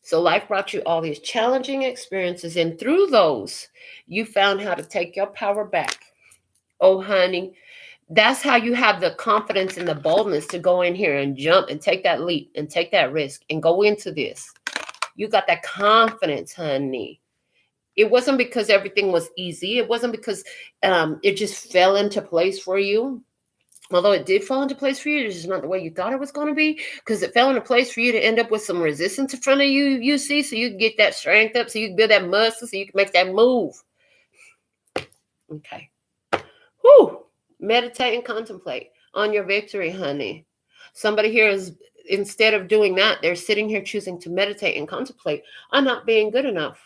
So life brought you all these challenging experiences, and through those, you found how to take your power back. Oh, honey, that's how you have the confidence and the boldness to go in here and jump and take that leap and take that risk and go into this. You got that confidence, honey. It wasn't because everything was easy. It wasn't because it just fell into place for you. Although it did fall into place for you, it's just not the way you thought it was going to be, because it fell into place for you to end up with some resistance in front of you, you see, so you can get that strength up, so you can build that muscle, so you can make that move. Okay. Whew. Meditate and contemplate on your victory, honey. Somebody here is, instead of doing that, they're sitting here choosing to meditate and contemplate on not being good enough,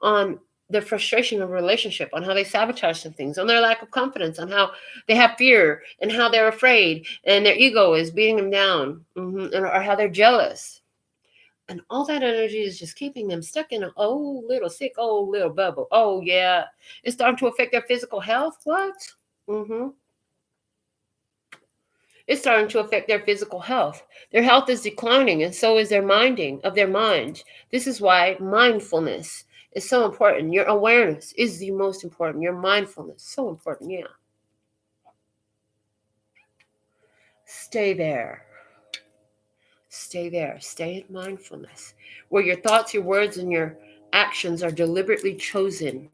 on the frustration of a relationship, on how they sabotage some things, on their lack of confidence, on how they have fear and how they're afraid and their ego is beating them down, or how they're jealous. And all that energy is just keeping them stuck in an old little sick old little bubble. Oh, yeah. It's starting to affect their physical health. What? It's starting to affect their physical health. Their health is declining, and so is their minding of their mind. This is why mindfulness is so important. Your awareness is the most important. Your mindfulness, so important, yeah. Stay there. Stay there. Stay in mindfulness, where your thoughts, your words, and your actions are deliberately chosen.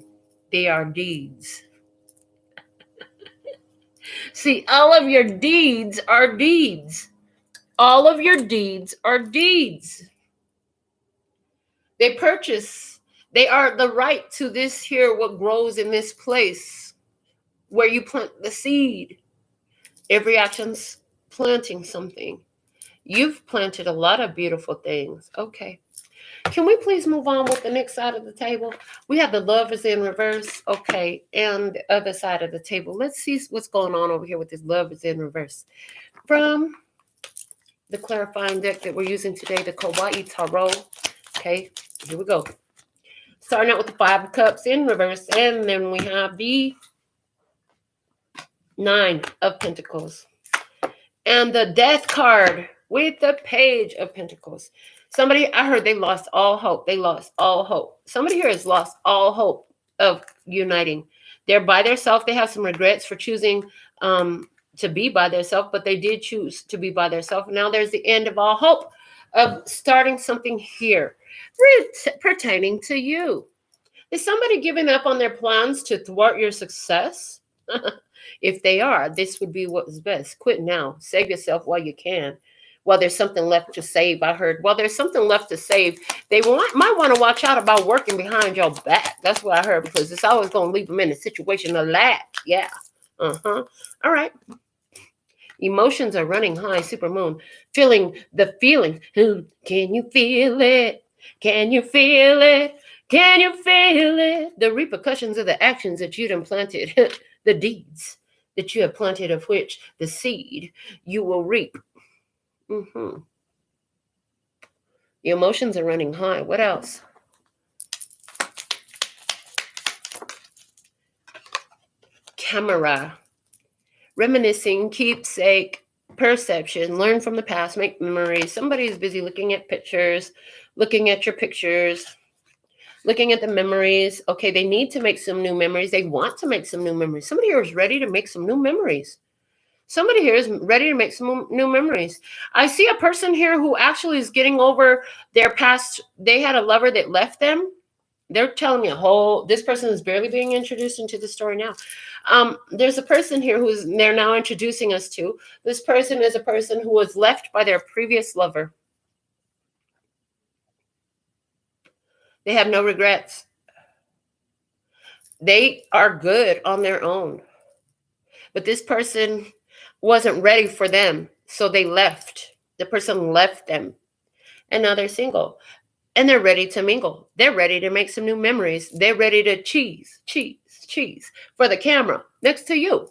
They are deeds. See, all of your deeds are deeds. All of your deeds are deeds. They purchase. They are the right to this here, what grows in this place where you plant the seed. Every action's planting something. You've planted a lot of beautiful things. Okay. Can we please move on with the next side of the table? We have the Lovers in reverse. Okay. And the other side of the table. Let's see what's going on over here with this Lovers in reverse. From the clarifying deck that we're using today, the Kawaii Tarot. Okay. Here we go. Starting out with the 5 of Cups in reverse. And then we have the 9 of Pentacles. And the Death card with the Page of Pentacles. Somebody, I heard they lost all hope. They lost all hope. Somebody here has lost all hope of uniting. They're by themselves. They have some regrets for choosing to be by themselves, but they did choose to be by themselves. Now there's the end of all hope of starting something here pertaining to you. Is somebody giving up on their plans to thwart your success? If they are, this would be what is best. Quit now. Save yourself while you can. While there's something left to save, I heard. While there's something left to save, they might want to watch out about working behind your back. That's what I heard, because it's always going to leave them in a situation of lack. Yeah. All right. Emotions are running high, supermoon. Feeling the feeling. Can you feel it? Can you feel it? Can you feel it? The repercussions of the actions that you done planted, the deeds that you have planted, of which the seed you will reap. Mm-hmm. Your emotions are running high. What else? Camera. Reminiscing, keepsake, perception, learn from the past, make memories. Somebody is busy looking at pictures, looking at your pictures, looking at the memories. Okay, they need to make some new memories. They want to make some new memories. Somebody here is ready to make some new memories. Somebody here is ready to make some new memories. I see a person here who actually is getting over their past. They had a lover that left them. They're telling me this person is barely being introduced into the story now. There's a person here they're now introducing us to. This person is a person who was left by their previous lover. They have no regrets. They are good on their own. But this person wasn't ready for them, so they left. The person left them. And now they're single. And they're ready to mingle. They're ready to make some new memories. They're ready to cheese for the camera next to you.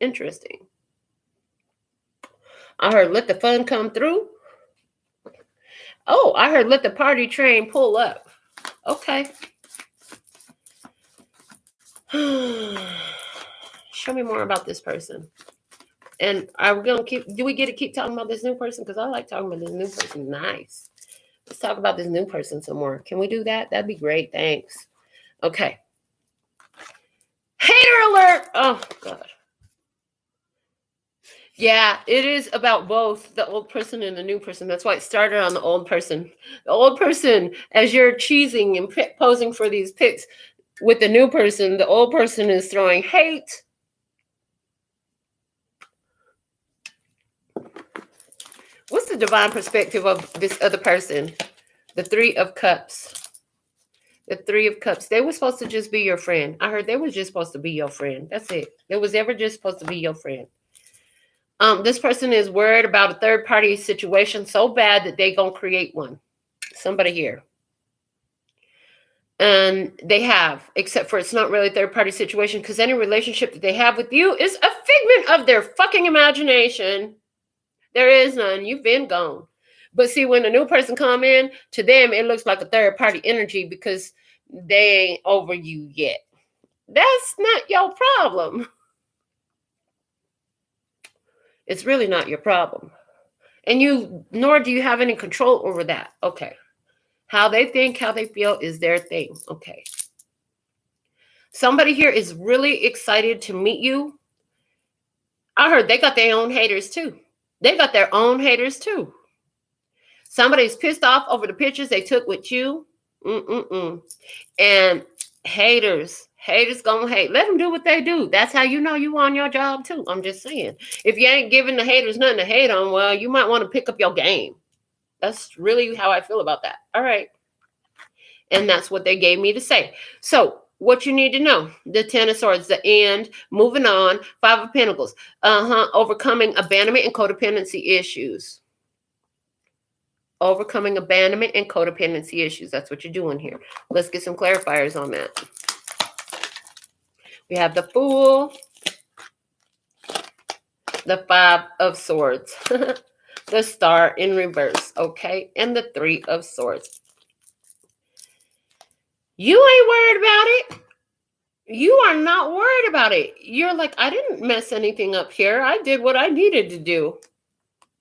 Interesting. I heard let the fun come through. Oh, I heard let the party train pull up. Okay. Show me more about this person. And are we going to do we get to keep talking about this new person? Because I like talking about this new person. Nice. Let's talk about this new person some more. Can we do that? That'd be great. Thanks. Okay. Hater alert. Oh, God. Yeah, it is about both the old person and the new person. That's why it started on the old person. The old person, as you're cheesing and posing for these pics with the new person, the old person is throwing hate. What's the divine perspective of this other person? The Three of Cups. The Three of Cups. They were supposed to just be your friend. I heard they were just supposed to be your friend. That's it. They was ever just supposed to be your friend. This person is worried about a third-party situation so bad that they gonna create one. Somebody here. And they have, except for it's not really a third-party situation, because any relationship that they have with you is a figment of their fucking imagination. There is none. You've been gone. But see, when a new person come in, to them, it looks like a third-party energy because they ain't over you yet. That's not your problem. It's really not your problem. And nor do you have any control over that. Okay. How they think, how they feel is their thing. Okay. Somebody here is really excited to meet you. I heard they got their own haters too. They got their own haters too. Somebody's pissed off over the pictures they took with you. And haters gonna hate. Let them do what they do. That's how you know you on your job too. I'm just saying. If you ain't giving the haters nothing to hate on, well, you might want to pick up your game. That's really how I feel about that. All right. And that's what they gave me to say. So what you need to know, the Ten of Swords, the end, moving on, Five of Pentacles, overcoming abandonment and codependency issues. Overcoming abandonment and codependency issues. That's what you're doing here. Let's get some clarifiers on that. We have the Fool, the Five of Swords, the Star in reverse, okay, and the Three of Swords. You ain't worried about it. You are not worried about it. You're like, I didn't mess anything up here. I did what I needed to do.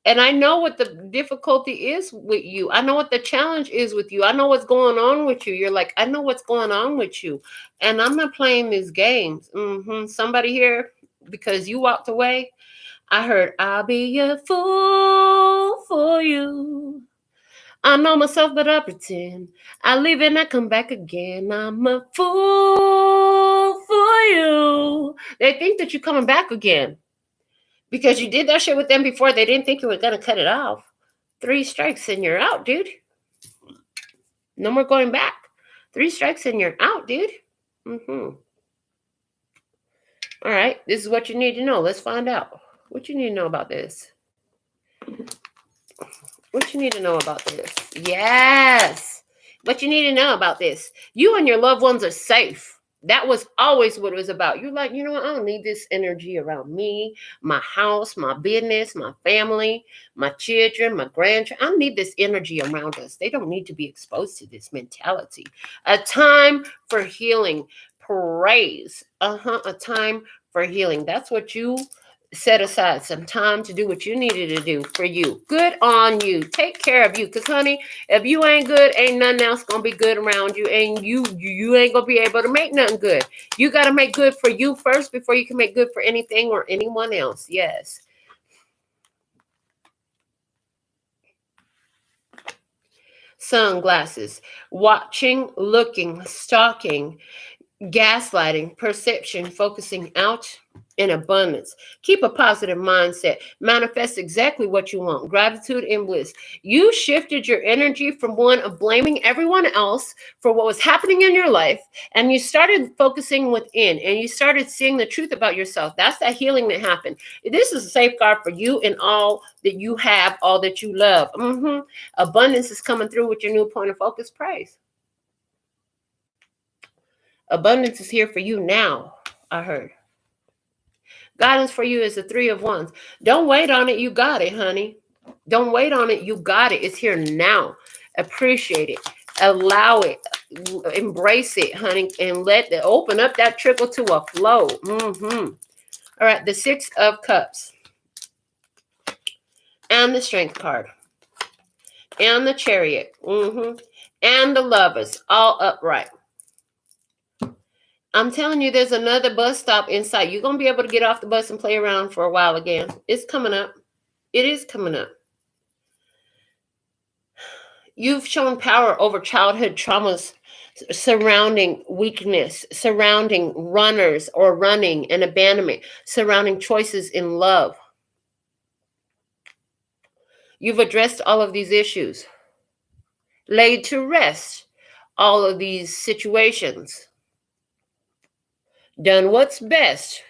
And I know what the difficulty is with you. I know what the challenge is with you. I know what's going on with you. You're like, I know what's going on with you. And I'm not playing these games. Somebody here, because you walked away, I heard, I'll be a fool for you. I know myself, but I pretend. I leave and I come back again. I'm a fool for you. They think that you're coming back again. Because you did that shit with them before. They didn't think you were going to cut it off. 3 strikes and you're out, dude. No more going back. 3 strikes and you're out, dude. All right. This is what you need to know. Let's find out. What you need to know about this. What you need to know about this? Yes. What you need to know about this. You and your loved ones are safe. That was always what it was about. You're like, you know what? I don't need this energy around me, my house, my business, my family, my children, my grandchildren. I don't need this energy around us. They don't need to be exposed to this mentality. A time for healing. Praise. A time for healing. That's what you set aside some time to do what you needed to do for you. Good on you. Take care of you. Because, honey, if you ain't good, ain't nothing else going to be good around you. And you ain't going to be able to make nothing good. You got to make good for you first before you can make good for anything or anyone else. Yes. Sunglasses. Watching, looking, stalking, gaslighting, perception, focusing out in abundance. Keep a positive mindset. Manifest exactly what you want. Gratitude and bliss. You shifted your energy from one of blaming everyone else for what was happening in your life, and you started focusing within, and you started seeing the truth about yourself. That's that healing that happened. This is a safeguard for you and all that you have, all that you love. Abundance is coming through with your new point of focus. Praise. Abundance is here for you now, I heard. Guidance for you is the 3 of Wands. Don't wait on it. You got it, honey. Don't wait on it. You got it. It's here now. Appreciate it. Allow it. Embrace it, honey. And open up that trickle to a flow. All right. The 6 of Cups. And the Strength card. And the Chariot. And the Lovers. All upright. I'm telling you, there's another bus stop in sight. You're going to be able to get off the bus and play around for a while again. It's coming up. It is coming up. You've shown power over childhood traumas surrounding weakness, surrounding runners or running and abandonment, surrounding choices in love. You've addressed all of these issues, laid to rest all of these situations, done what's best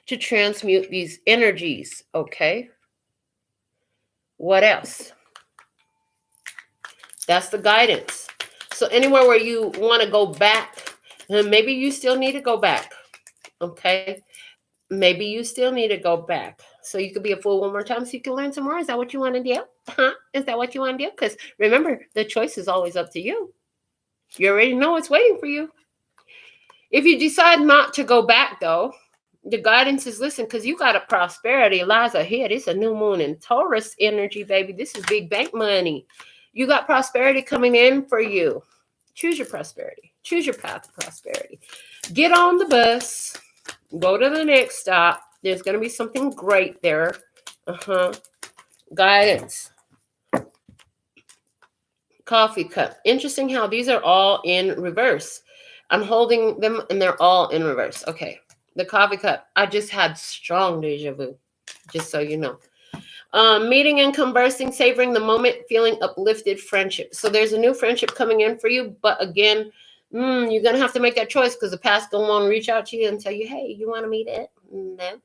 to transmute these energies, okay? What else? That's the guidance. So anywhere where you want to go back, and maybe you still need to go back, okay? Maybe you still need to go back. So you could be a fool one more time so you can learn some more. Is that what you want to do? Is that what you want to do? Because remember, the choice is always up to you. You already know it's waiting for you. If you decide not to go back, though, the guidance is listen, because you got a prosperity lies ahead. It's a new moon in Taurus energy, baby. This is big bank money. You got prosperity coming in for you. Choose your prosperity. Choose your path to prosperity. Get on the bus. Go to the next stop. There's going to be something great there. Guidance. Coffee cup. Interesting how these are all in reverse. I'm holding them and they're all in reverse. Okay. The coffee cup. I just had strong deja vu. Just so you know. Meeting and conversing, savoring the moment, feeling uplifted, friendship. So there's a new friendship coming in for you. But again, you're going to have to make that choice because the past don't want to reach out to you and tell you, hey, you want to meet it? No.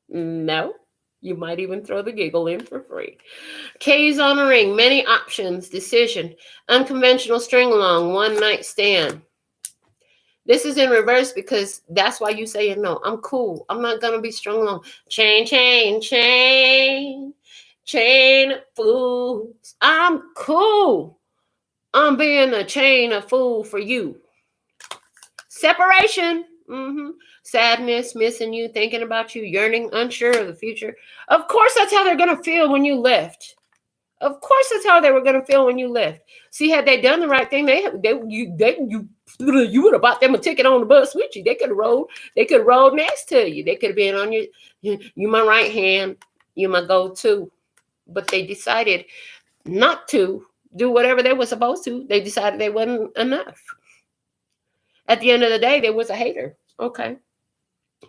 No. You might even throw the giggle in for free. K's on a ring, many options, decision, unconventional string along, one night stand. This is in reverse because that's why you say no. I'm cool. I'm not going to be strung along. Chain, chain, chain, chain of fools. I'm cool. I'm being a chain of fool for you. Separation. Sadness, missing you, thinking about you, yearning, unsure of the future. Of course, that's how they're going to feel when you left. Of course, that's how they were going to feel when you left. See, had they done the right thing, you would have bought them a ticket on the bus with you. They could have rode. They could have rode next to you. They could have been on you my right hand, you my go-to. But they decided not to do whatever they were supposed to. They decided they wasn't enough. At the end of the day, they was a hater. Okay.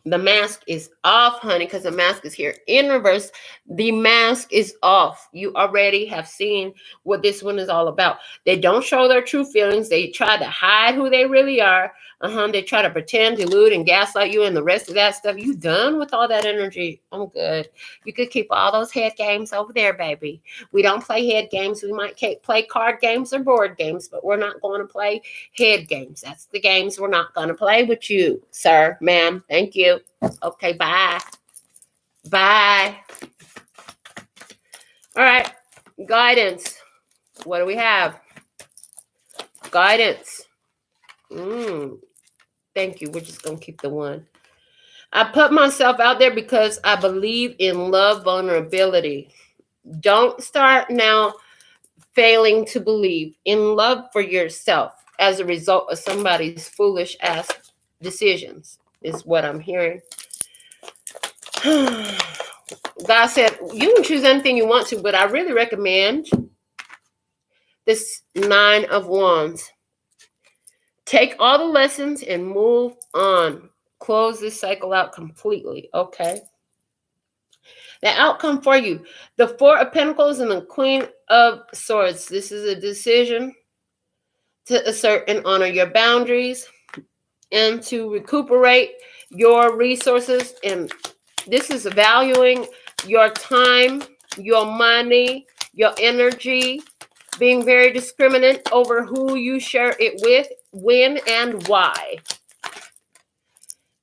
The mask is off, honey, because the mask is here in reverse. The mask is off. You already have seen what this one is all about. They don't show their true feelings. They try to hide who they really are. They try to pretend, delude, and gaslight you and the rest of that stuff. You done with all that energy. I'm good. You could keep all those head games over there, baby. We don't play head games. We might play card games or board games, but we're not going to play head games. That's the games we're not going to play with you, sir, ma'am. Thank you. Okay, bye. Bye. All right. Guidance. What do we have? Guidance. Thank you. We're just going to keep the one. I put myself out there because I believe in love vulnerability. Don't start now failing to believe in love for yourself as a result of somebody's foolish ass decisions, is what I'm hearing. God said, you can choose anything you want to, but I really recommend this 9 of Wands. Take all the lessons and move on. Close this cycle out completely, okay? The outcome for you, the 4 of Pentacles and the Queen of Swords. This is a decision to assert and honor your boundaries and to recuperate your resources. And this is valuing your time, your money, your energy, being very discriminate over who you share it with, when, and why.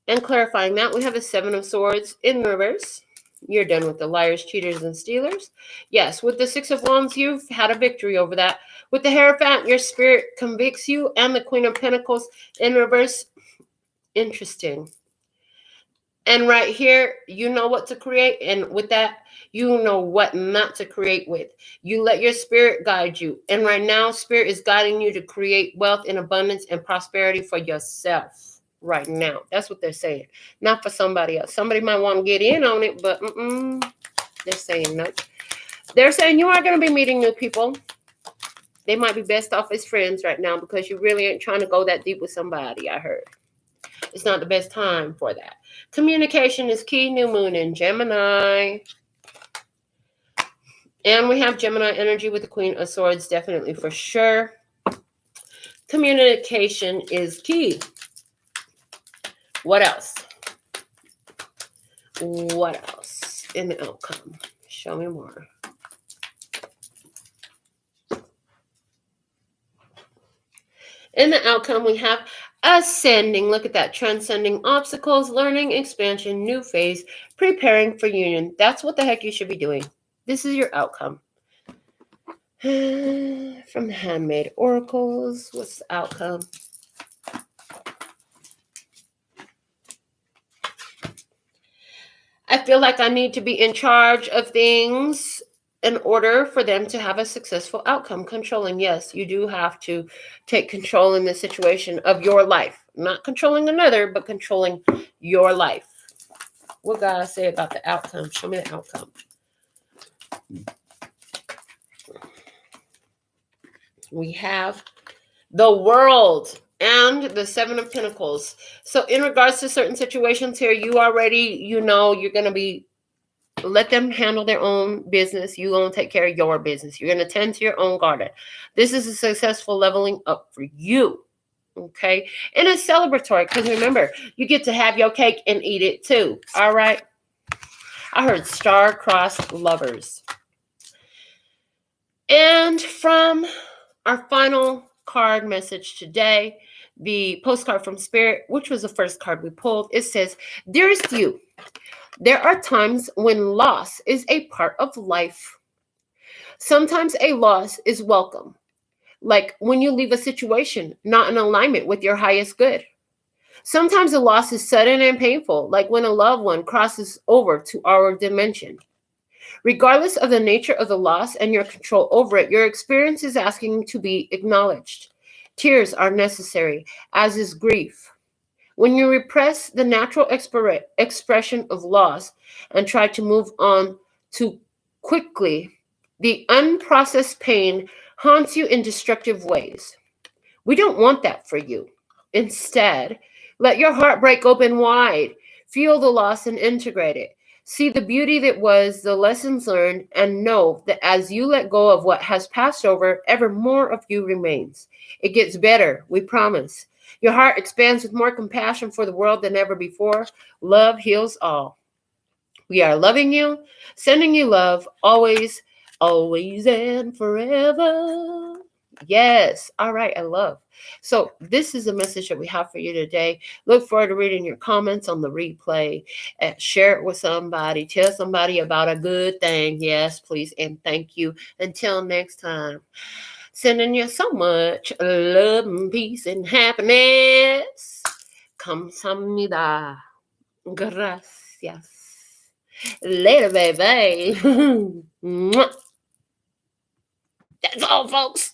And clarifying that, we have the 7 of Swords in reverse. You're done with the liars, cheaters, and stealers. Yes, with the 6 of Wands, you've had a victory over that. With the Hierophant, your spirit convicts you, and the Queen of Pentacles in reverse. Interesting. And right here, you know what to create. And with that, you know what not to create with. You let your spirit guide you. And right now, spirit is guiding you to create wealth and abundance and prosperity for yourself right now. That's what they're saying. Not for somebody else. Somebody might want to get in on it, but they're saying no. They're saying you are going to be meeting new people. They might be best off as friends right now because you really ain't trying to go that deep with somebody, I heard. It's not the best time for that. Communication is key. New moon in Gemini. And we have Gemini energy with the Queen of Swords, definitely for sure. Communication is key. What else? What else in the outcome? Show me more. In the outcome, we have ascending. Look at that. Transcending obstacles, learning, expansion, new phase, preparing for union. That's what the heck you should be doing. This is your outcome. From the Handmade Oracles, what's the outcome? I feel like I need to be in charge of things in order for them to have a successful outcome. Controlling, yes, you do have to take control in the situation of your life. Not controlling another, but controlling your life. What God say about the outcome? Show me the outcome. We have the World and the 7 of Pentacles. So in regards to certain situations here, you already, you know, you're going to be, let them handle their own business. You're going to take care of your business. You're going to tend to your own garden. This is a successful leveling up for you. Okay. And it's celebratory because remember, you get to have your cake and eat it too. All right. I heard star-crossed lovers. And from our final card message today, the postcard from Spirit, which was the first card we pulled, it says, "Dearest you, there are times when loss is a part of life. Sometimes a loss is welcome, like when you leave a situation not in alignment with your highest good. Sometimes a loss is sudden and painful, like when a loved one crosses over to our dimension. Regardless of the nature of the loss and your control over it, your experience is asking to be acknowledged. Tears are necessary, as is grief. When you repress the natural expression of loss and try to move on too quickly, the unprocessed pain haunts you in destructive ways. We don't want that for you. Instead, let your heart break open wide. Feel the loss and integrate it. See the beauty that was, the lessons learned, and know that as you let go of what has passed over, ever more of you remains. It gets better, we promise. Your heart expands with more compassion for the world than ever before. Love heals all. We are loving you, sending you love, always, always and forever. Yes. All right. I love. So this is a message that we have for you today. Look forward to reading your comments on the replay. Share it with somebody. Tell somebody about a good thing. Yes, please. And thank you. Until next time. Sending you so much love and peace and happiness. Kamsahamnida. Gracias. Later, baby. That's all, folks.